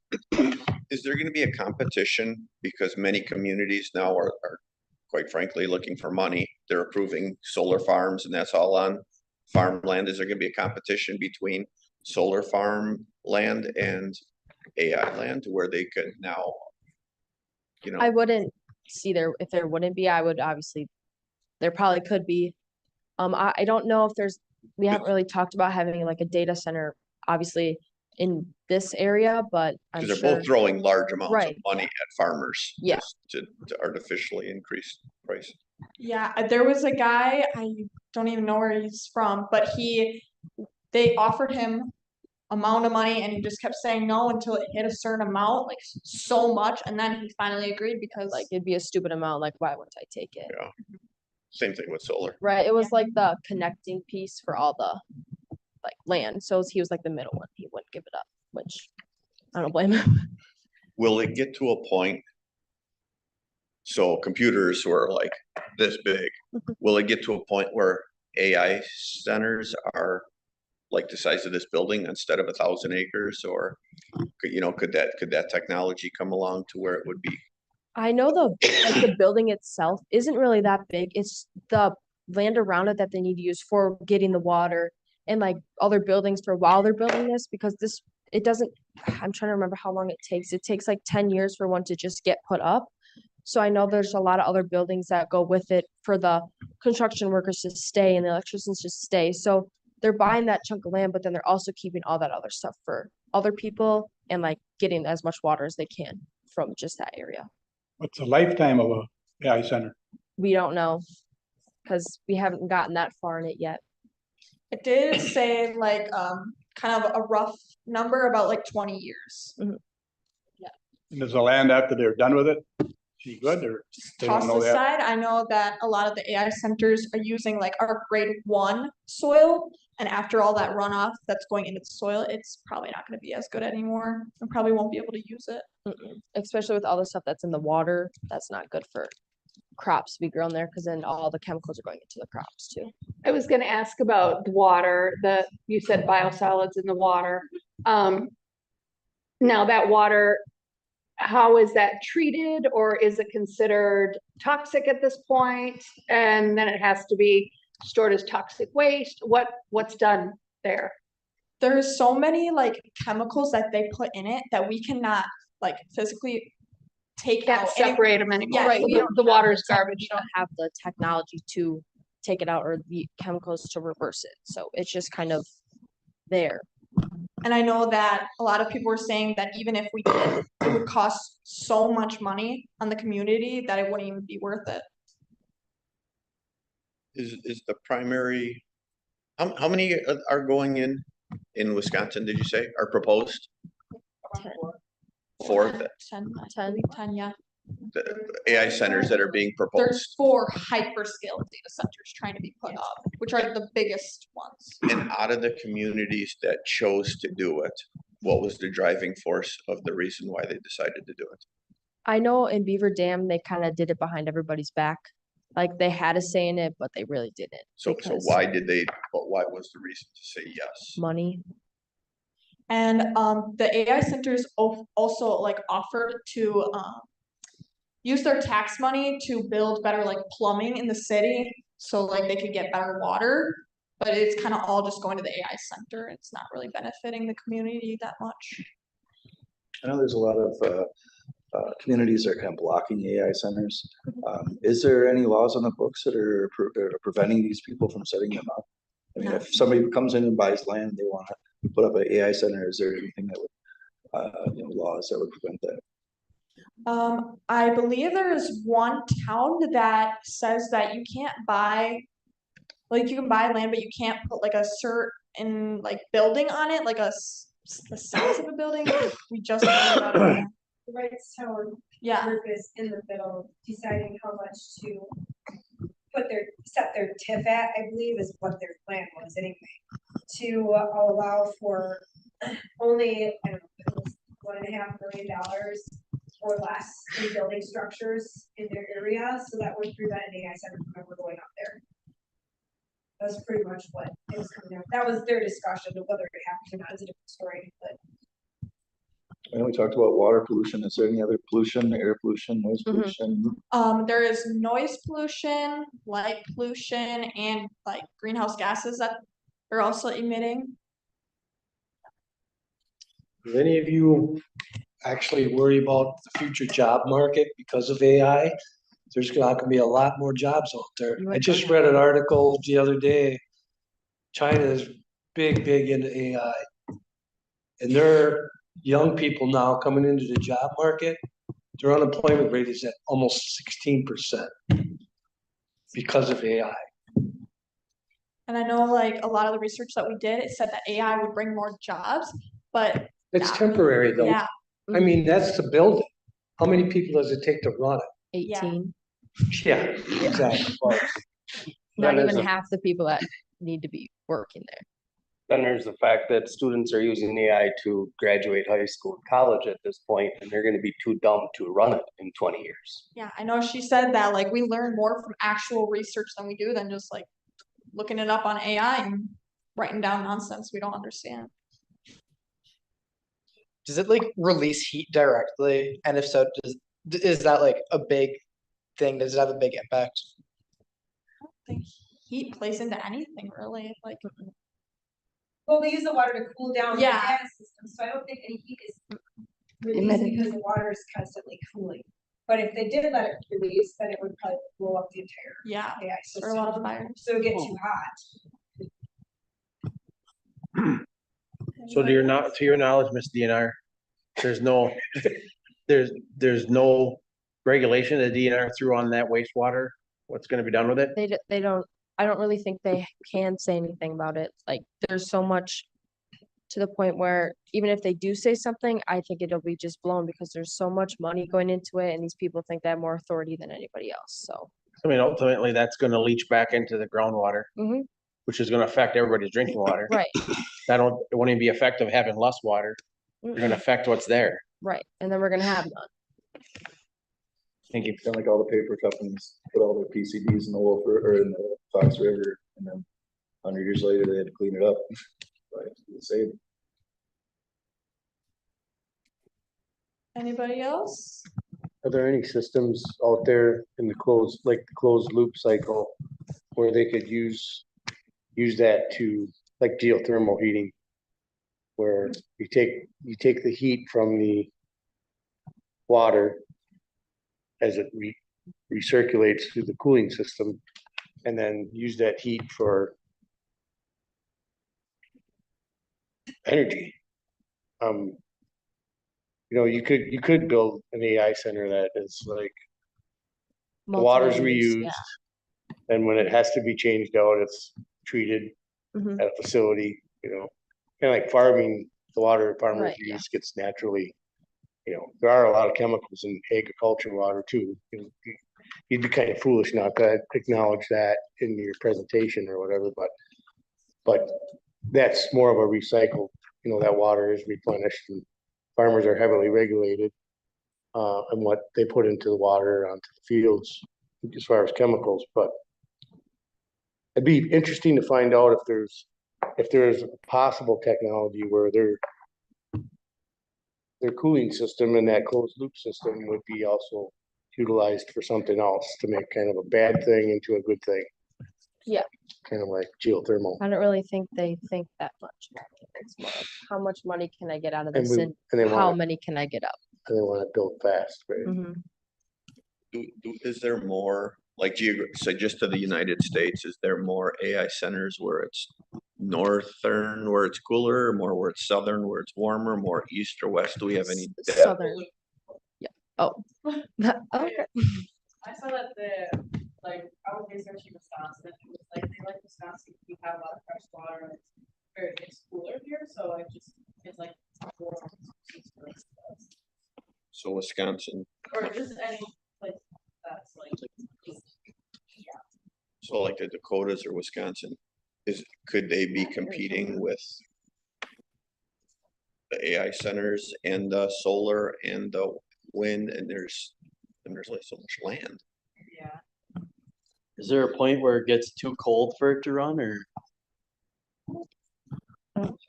Is there gonna be a competition? Because many communities now are quite frankly looking for money. They're approving solar farms and that's all on farmland. Is there gonna be a competition between solar farm land and AI land where they could now, I wouldn't see if there wouldn't be, I would obviously, there probably could be. I don't know if we haven't really talked about having like a data center, obviously in this area, but I'm because sure. they're both throwing large amounts of Right. money at farmers. Yeah. just to artificially increase price. Yeah, there was a guy, I don't even know where he's from, but they offered him amount of money and he just kept saying no until it hit a certain amount, like so much, and then he finally agreed because Like it'd be a stupid amount, like why wouldn't I take it? Yeah. Same thing with solar. Right, it was like the connecting piece for all the like land, so he was like the middle one, he wouldn't give it up, which I don't blame him. Will it get to a point? So computers who are like this big, will it get to a point where AI centers are like the size of this building instead of 1,000 acres? Or could that technology come along to where it would be? I know the building itself isn't really that big. It's the land around it that they need to use for getting the water and like other buildings for while they're building this, because I'm trying to remember how long it takes. It takes like 10 years for one to just get put up. So I know there's a lot of other buildings that go with it for the construction workers to stay and the electricians to stay. So they're buying that chunk of land, but then they're also keeping all that other stuff for other people and like getting as much water as they can from just that area. What's the lifetime of a AI center? We don't know because we haven't gotten that far in it yet. it did say like kind of a rough number about like 20 years. And does the land after they're done with it, she good or they don't Toss know that? aside, I know that a lot of the AI centers are using like our grade 1 soil, and after all that runoff that's going into the soil, it's probably not going to be as good anymore and probably won't be able to use it. Especially with all the stuff that's in the water, that's not good for crops to be grown there because then all the chemicals are going into the crops too. I was gonna ask about the water, you said biosolids in the water. Now that water, how is that treated, or is it considered toxic at this point? And then it has to be stored as toxic waste? What's done there? There's so many like chemicals that they put in it that we cannot like physically take Can't out. separate them anymore. Yeah, Right, we we don't The water is garbage. We don't have the technology to take it out or the chemicals to reverse it. So it's just kind of there. And I know that a lot of people were saying that even if we did, it would cost so much money on the community that it wouldn't even be worth it. Is the primary, how many are going in Wisconsin, did you say, are proposed? 4 10, yeah. the AI centers that are being proposed? There's 4 hyperscale data centers trying to be put up, which are the biggest ones. And out of the communities that chose to do it, what was the driving force of the reason why they decided to do it? I know in Beaver Dam, they kind of did it behind everybody's back. Like they had a say in it, but they really didn't. So because why was the reason to say yes? money. And the AI centers also like offered to use their tax money to build better like plumbing in the city, so like they could get better water. But it's kind of all just going to the AI center. It's not really benefiting the community that much. I know there's a lot of communities that are kind of blocking AI centers. Is there any laws on the books that are preventing these people from setting them up? I mean, if somebody comes in and buys land, they want to put up an AI center, is there anything that would, laws that would prevent that? I believe there is one town that says that you can't buy, like you can buy land, but you can't put like a certain like building on it, like the size of a building. We just learned about it. The rights town Yeah. group is in the middle, deciding how much to set their TIF at, I believe is what their plan was anyway. To allow for only, I don't know, it was $1.5 million or less in building structures in their area, so that would prevent an AI center from ever going up there. That's pretty much what it was coming out. That was their discussion of whether it happened or not is a different story, but. I know we talked about water pollution. Is there any other pollution, air pollution, noise pollution? There is noise pollution, light pollution, and like greenhouse gases that are also emitting. Do any of you actually worry about the future job market because of AI? There's not gonna be a lot more jobs out there. I just read an article the other day. China is big into AI. And their young people now coming into the job market, their unemployment rate is at almost 16% because of AI. And I know like a lot of the research that we did, it said that AI would bring more jobs, but It's temporary though. yeah. I mean, that's to build it. How many people does it take to run it? 18. Yeah, exactly. Not Then even there's a- half the people that need to be working there. Then there's the fact that students are using AI to graduate high school and college at this point, and they're gonna be too dumb to run it in 20 years. Yeah, I know she said that like we learn more from actual research than we do than just like looking it up on AI and writing down nonsense we don't understand. Does it like release heat directly? And if so, is that like a big thing? Does it have a big impact? I don't think heat plays into anything really. Like, Well, they use the water to cool down the Yeah. gas system, so I don't think any heat is released Emitted. because the water is constantly cooling. But if they did let it release, then it would probably blow up the entire yeah, AI or a lot of system. fires. So it would get too hot. So to your knowledge, Ms. DNR, there's no regulation that DNR threw on that wastewater, what's gonna be done with it? They don't, I don't really think they can say anything about it. Like, there's so much to the point where even if they do say something, I think it'll be just blown because there's so much money going into it and these people think they have more authority than anybody else, so. I mean, ultimately, that's gonna leach back into the groundwater, Mhm. which is gonna affect everybody's drinking water. Right, It won't even be effective having less water. You're gonna Mm-mm. affect what's there. right, and then we're gonna have none. Thank you. Kind of like all the paper companies put all their PCBs in the Wolf or in the Fox River, and then 100 years later, they had to clean it up. Right, save. Anybody else? Are there any systems out there in the closed loop cycle where they could use that to, like geothermal heating? Where you take the heat from the water as it recirculates through the cooling system and then use that heat for energy. You could build an AI center that is like the water's Multi-use, reused. And when it has to be changed out, it's treated Mhm. at a facility, kind of like farming, the water farmers Right, yeah. use gets naturally, there are a lot of chemicals in agriculture water too. You'd be kind of foolish not to acknowledge that in your presentation or whatever, but that's more of a recycle, that water is replenished and farmers are heavily regulated on what they put into the water onto the fields as far as chemicals, but it'd be interesting to find out if there's a possible technology where their cooling system and that closed loop system would be also utilized for something else to make kind of a bad thing into a good thing. Yeah. Kind of like geothermal. I don't really think they think that much. It's more like, how much money can I get out of And this we- and and they how want- many can I get up? And they want it built fast, right? Mhm. Is there more, like so just to the United States, is there more AI centers where it's northern, where it's cooler, or more where it's southern, where it's warmer, more east or west? Do we have any data? Southern. Yeah. Oh. Okay. I saw that I was researching Wisconsin, it was like, they like Wisconsin, we have a lot of fresh water, and it's cooler here, so it's like. So Wisconsin, Or just any place that's like. so like the Dakotas or Wisconsin, could they be competing with the AI centers and the solar and the wind, and there's like so much land? Yeah. Is there a point where it gets too cold for it to run, or?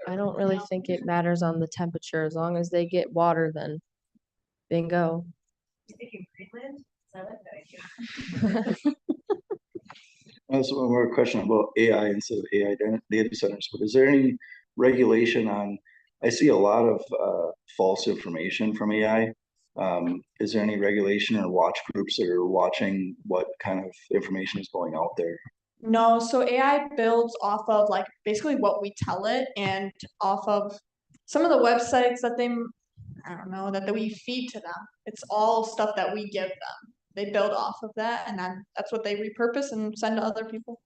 I don't really think it matters on the temperature. As long as they get water, then bingo. Thinking Greenland? I like that idea. Also, one more question about AI instead of AI data centers, but is there any regulation on, I see a lot of false information from AI. Is there any regulation or watch groups that are watching what kind of information is going out there? No, so AI builds off of like basically what we tell it and off of some of the websites that I don't know, that we feed to them. It's all stuff that we give them. They build off of that, and then that's what they repurpose and send to other people.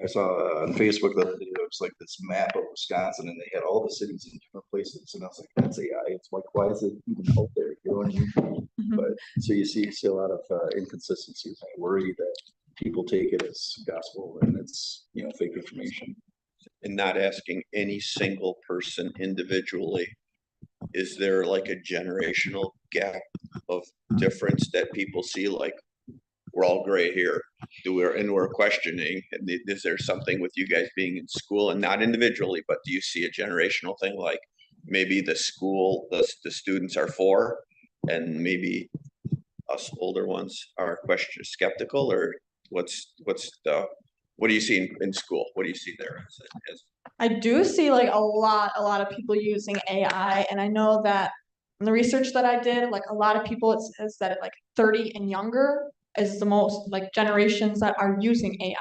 I saw on Facebook the other day, it was like this map of Wisconsin and they had all the cities in different places. And I was like, that's AI. It's like, why is it even out there? You know what I mean? But so you see a lot of inconsistencies. I worry that people take it as gospel and it's, fake information. And not asking any single person individually, is there like a generational gap of difference that people see, like we're all gray here, we're questioning, and is there something with you guys being in school, and not individually, but do you see a generational thing, like maybe the school, the students are 4 and maybe us older ones are skeptical, or what do you see in school? What do you see there as I do see like a lot of people using AI, and I know that in the research that I did, like a lot of people, it says that like 30 and younger is the most like generations that are using AI.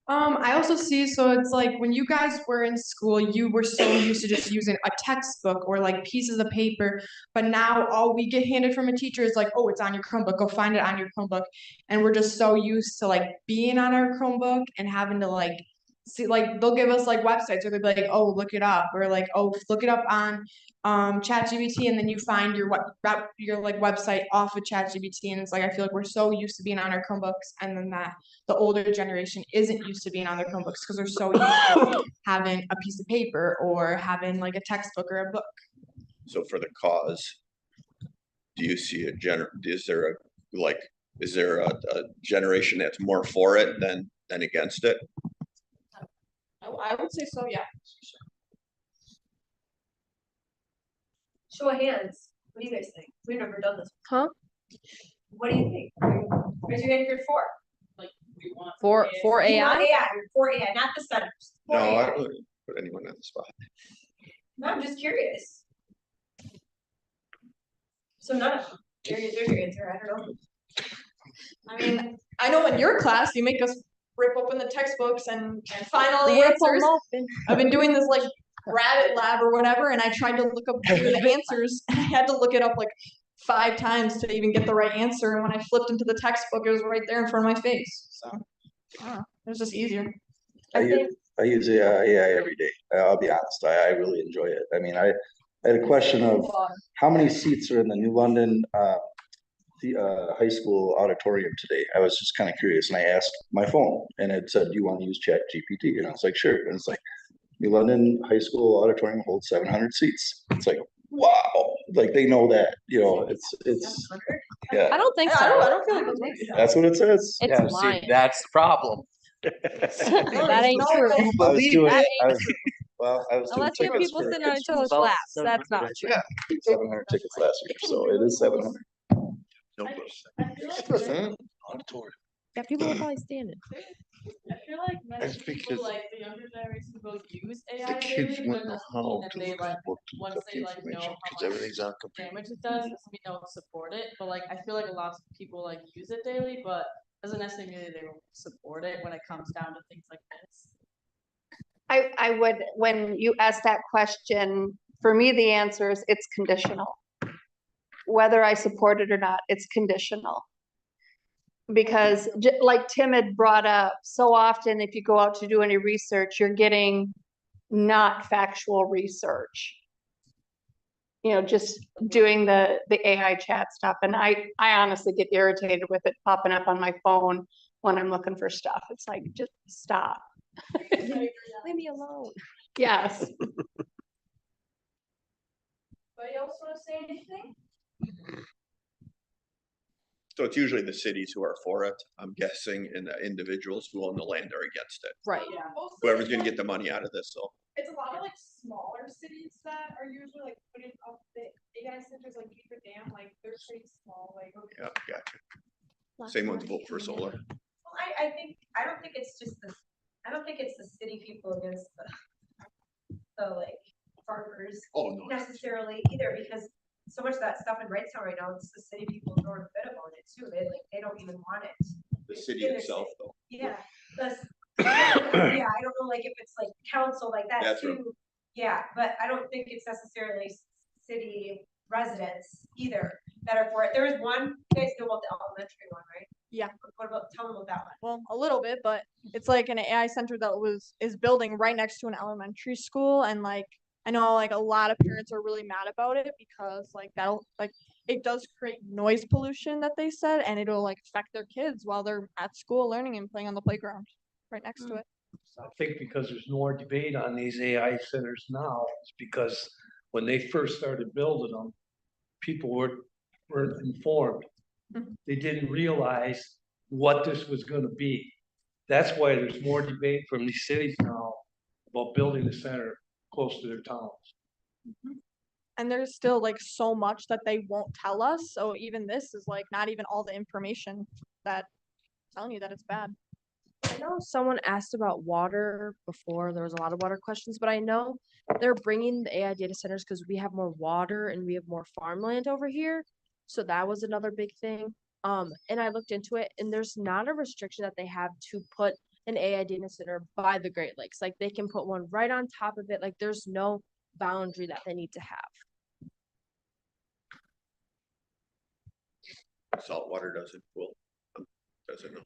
I also see, so it's like when you guys were in school, you were so used to just using a textbook or like pieces of paper, but now all we get handed from a teacher is like, oh, it's on your Chromebook, go find it on your Chromebook. And we're just so used to like being on our Chromebook and having to like see, like they'll give us like websites or they'll be like, oh, look it up, or like, oh, look it up on ChatGPT, and then you find your like website off of ChatGPT, and it's like I feel like we're so used to being on our Chromebooks, and then that the older generation isn't used to being on their Chromebooks because they're so used to having a piece of paper or having like a textbook or a book. So for the cause, do you see is there a generation that's more for it than against it? I would say so, yeah. Show of hands. What do you guys think? We've never done this. Huh? What do you think? Raise your hand if you're for. Like, we want. For You want AI? AI, you're for AI, not the centers. No, For I AI. don't wanna put anyone on the spot. No, I'm just curious. So none of them. There's your answer. I don't know. I mean, I know in your class you make us rip open the textbooks and find all the Rip 'em answers. open. I've been doing this like rabbit lab or whatever, and I tried to look up the answers. And I had to look it up like 5 times to even get the right answer. And when I flipped into the textbook, it was right there in front of my face. So I don't know, it was just easier. I use AI every day. I'll be honest. I really enjoy it. I mean, I had a question of how many seats are in the New London high school auditorium today. I was just kind of curious, and I asked my phone, and it said, "Do you want to use ChatGPT?" And I was like, "Sure." And it's like, New London High School auditorium holds 700 seats. It's like, wow, like they know that. It's yeah. I don't think so. I don't feel like that's right. That's what it says. It's Yeah, lying. see, that's the problem. That ain't true. I was doing it. Well, I was doing Unless you have tickets people for sitting on kids. each other's laps, that's not true. Yeah, 700 tickets last year, so it is 700. Yeah, people are probably standing. I feel like many That's people, because like the younger generation, will use the AI kids daily, wouldn't but know doesn't how mean to that they like, look to once get the they like know information, how because much everything's on computer. damage it does, doesn't mean they'll support it, but like, I feel like a lot of people like use it daily, but doesn't necessarily mean that they will support it when it comes down to things like this. I would, when you ask that question, for me, the answer is it's conditional. Whether I support it or not, it's conditional. Because like Tim had brought up, so often if you go out to do any research, you're getting not factual research. You know, just doing the AI chat stuff. And I honestly get irritated with it popping up on my phone when I'm looking for stuff. It's like, just stop. Leave me alone. Yes. Anybody else wanna say anything? So it's usually the cities who are for it, I'm guessing, and the individuals who own the land are against it. Right. Yeah, mostly Whoever's it's gonna like- get the money out of this, so. It's a lot of like smaller cities that are usually like putting up the AI centers, like Beaver Dam, like they're pretty small, like. Yeah, gotcha. Same ones vote for solar. Well, I don't think it's just I don't think it's the city people against the like farmers. Oh, no. Necessarily either, because so much of that stuff in Wrightstown right now, it's the city people throwing a fit about it too. They don't even want it. The city in their itself, city. though. Yeah, yeah, I don't know, like if it's like council like that That's too. right. Yeah, but I don't think it's necessarily city residents either that are for it. There was one, you guys know about the elementary one, right? Yeah. What about, tell them about that one. Well, a little bit, but it's like an AI center that is building right next to an elementary school, and like I know like a lot of parents are really mad about it because like that'll like it does create noise pollution that they said, and it'll like affect their kids while they're at school learning and playing on the playground right next to it. I think because there's more debate on these AI centers now, it's because when they first started building them, people weren't informed. Mhm. They didn't realize what this was gonna be. That's why there's more debate from these cities now about building a center close to their towns. And there's still like so much that they won't tell us, so even this is like not even all the information that telling you that it's bad. I know someone asked about water before. There was a lot of water questions, but I know they're bringing the AI data centers because we have more water and we have more farmland over here. So that was another big thing. And I looked into it, and there's not a restriction that they have to put an AI data center by the Great Lakes. Like they can put one right on top of it. Like there's no boundary that they need to have. Saltwater doesn't, well, doesn't know.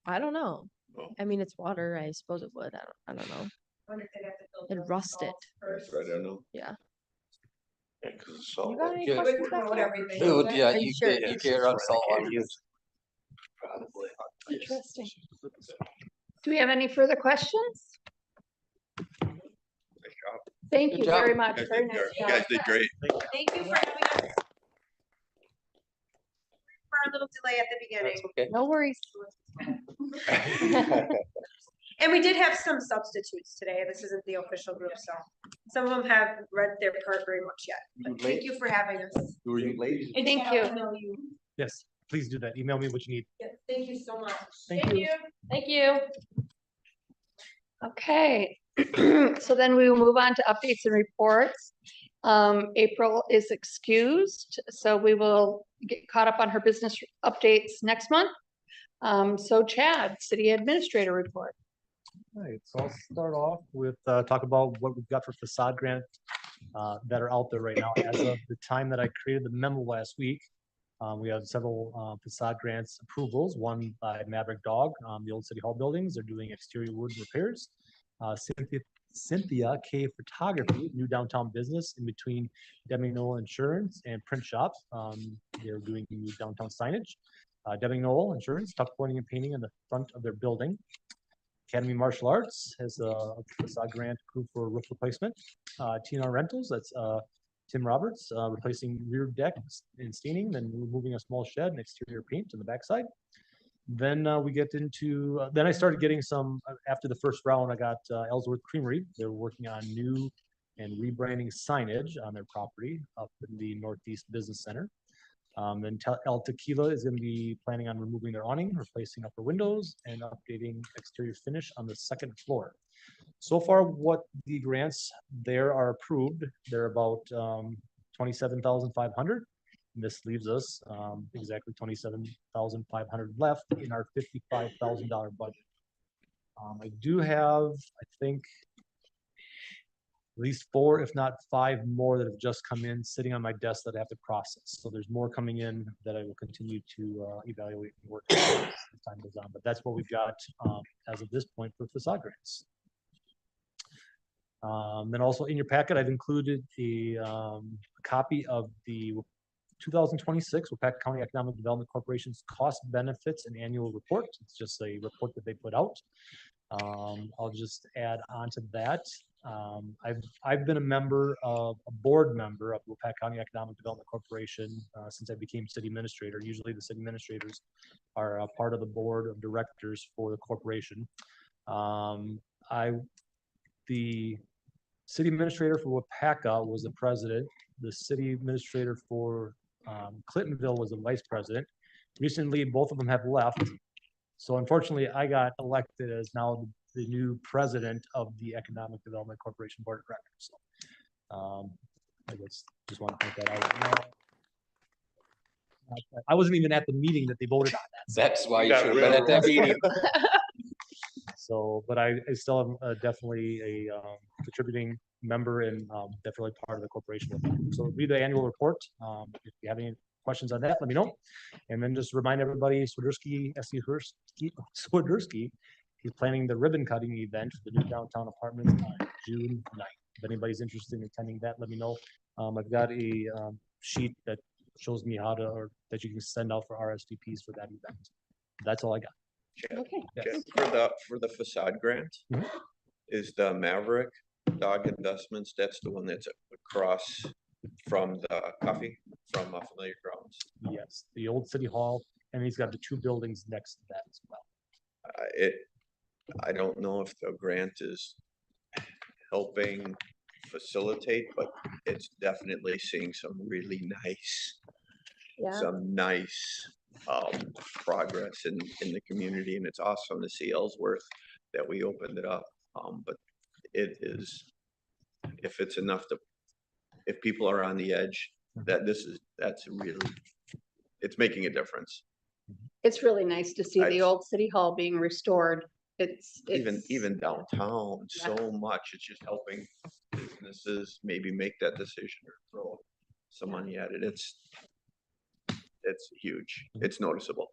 I don't know. Oh. I mean, it's water. I suppose it would. I don't know. Wonder if they'd have to build It'd those rust it. walls first. That's right, I don't know. Yeah. Yeah, cause it's You got any saltwater. questions promote back there? everything. It would, yeah, Are you you sure? can't run saltwater use. Probably. Interesting. Do we have any further questions? Nice job. Thank Good you job. very You much. guys Very did nice great. You job. guys did great. Thank you for having us. For a little delay at the beginning. Okay. No worries. And we did have some substitutes today. This isn't the official group, so some of them haven't read their part very much yet. But thank you for having us. Who are you ladies? And Thank you. email you. Yes, please do that. Email me what you need. Yeah, thank you so much. Thank you. Thank you. Okay, so then we will move on to updates and reports. April is excused, so we will get caught up on her business updates next month. So Chad, City Administrator report. All right, so I'll start off with talk about what we've got for facade grants that are out there right now. As of the time that I created the memo last week, we have several facade grants approvals, one by Maverick Dog, the old City Hall buildings. They're doing exterior wood repairs. Cynthia K Photography, new downtown business in between Deming Knoll Insurance and Print Shop. They're doing new downtown signage. Deming Knoll Insurance, tuck pointing and painting in the front of their building. Academy Martial Arts has a facade grant approved for roof replacement. TNR Rentals, that's Tim Roberts, replacing rear deck and staining, then removing a small shed and exterior paint on the backside. Then we get into, then I started getting some, after the first round, I got Ellsworth Creamery. They're working on new and rebranding signage on their property up in the Northeast Business Center. Then El Tequila is going to be planning on removing their awning, replacing upper windows, and updating exterior finish on the second floor. So far, what the grants there are approved, they're about 27,500. This leaves us exactly 27,500 left in our $55,000 budget. I do have, I think, at least 4, if not 5 more that have just come in sitting on my desk that I have to process. So there's more coming in that I will continue to evaluate and work on as time goes on. But that's what we've got as of this point for facade grants. Then also in your packet, I've included a copy of the 2026 Waupaca County Economic Development Corporation's cost benefits and annual report. It's just a report that they put out. I'll just add on to that. I've been a board member of Waupaca County Economic Development Corporation since I became city administrator. Usually the city administrators are a part of the board of directors for the corporation. The city administrator for Waupaca was the president. The city administrator for Clintonville was the vice president. Recently, both of them have left. So unfortunately, I got elected as now the new president of the Economic Development Corporation Board of Directors. So I just want to point that out. I wasn't even at the meeting that they voted on that. So. That's why you should have been at that meeting. So, but I still am definitely a contributing member and definitely part of the corporation. So read the annual report. If you have any questions on that, let me know. And then just remind everybody, Swiderski, he's planning the ribbon cutting event for the new downtown apartments on June 9th. If anybody's interested in attending that, let me know. I've got a sheet that shows me how to, or that you can send out for RSVPs for that event. That's all I got. Okay. Yes. For the facade grant, is the Maverick Dog Investments, that's the one that's across from the coffee from Familiar Grounds? Yes, the old city hall, and he's got the 2 buildings next to that as well. I don't know if the grant is helping facilitate, but it's definitely seeing some really nice, progress in the community, and it's awesome to see Ellsworth that we opened it up. But it is, if it's enough to, if people are on the edge, that's really, it's making a difference. It's really nice to see the old city hall being restored. It's even downtown, so much. It's just helping businesses maybe make that decision or throw some money at it. It's huge. It's noticeable.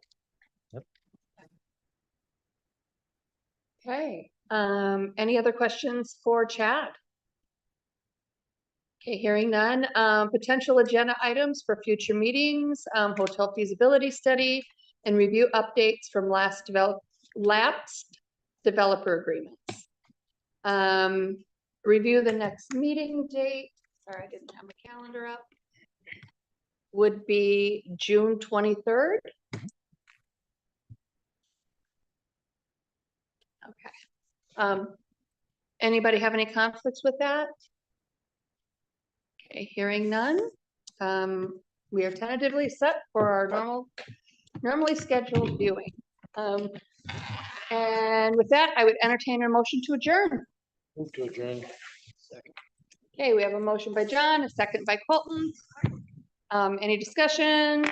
Okay. Any other questions for Chad? Okay, hearing none. Potential agenda items for future meetings, hotel feasibility study, and review updates from lapsed developer agreements. Review the next meeting date. Sorry, I didn't have my calendar up. Would be June 23rd. Okay. Anybody have any conflicts with that? Okay, hearing none. We are tentatively set for our normally scheduled viewing. And with that, I would entertain a motion to adjourn. Move to adjourn. Okay, we have a motion by John, a second by Colton. Any discussion?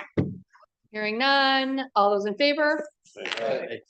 Hearing none. All those in favor? Aye.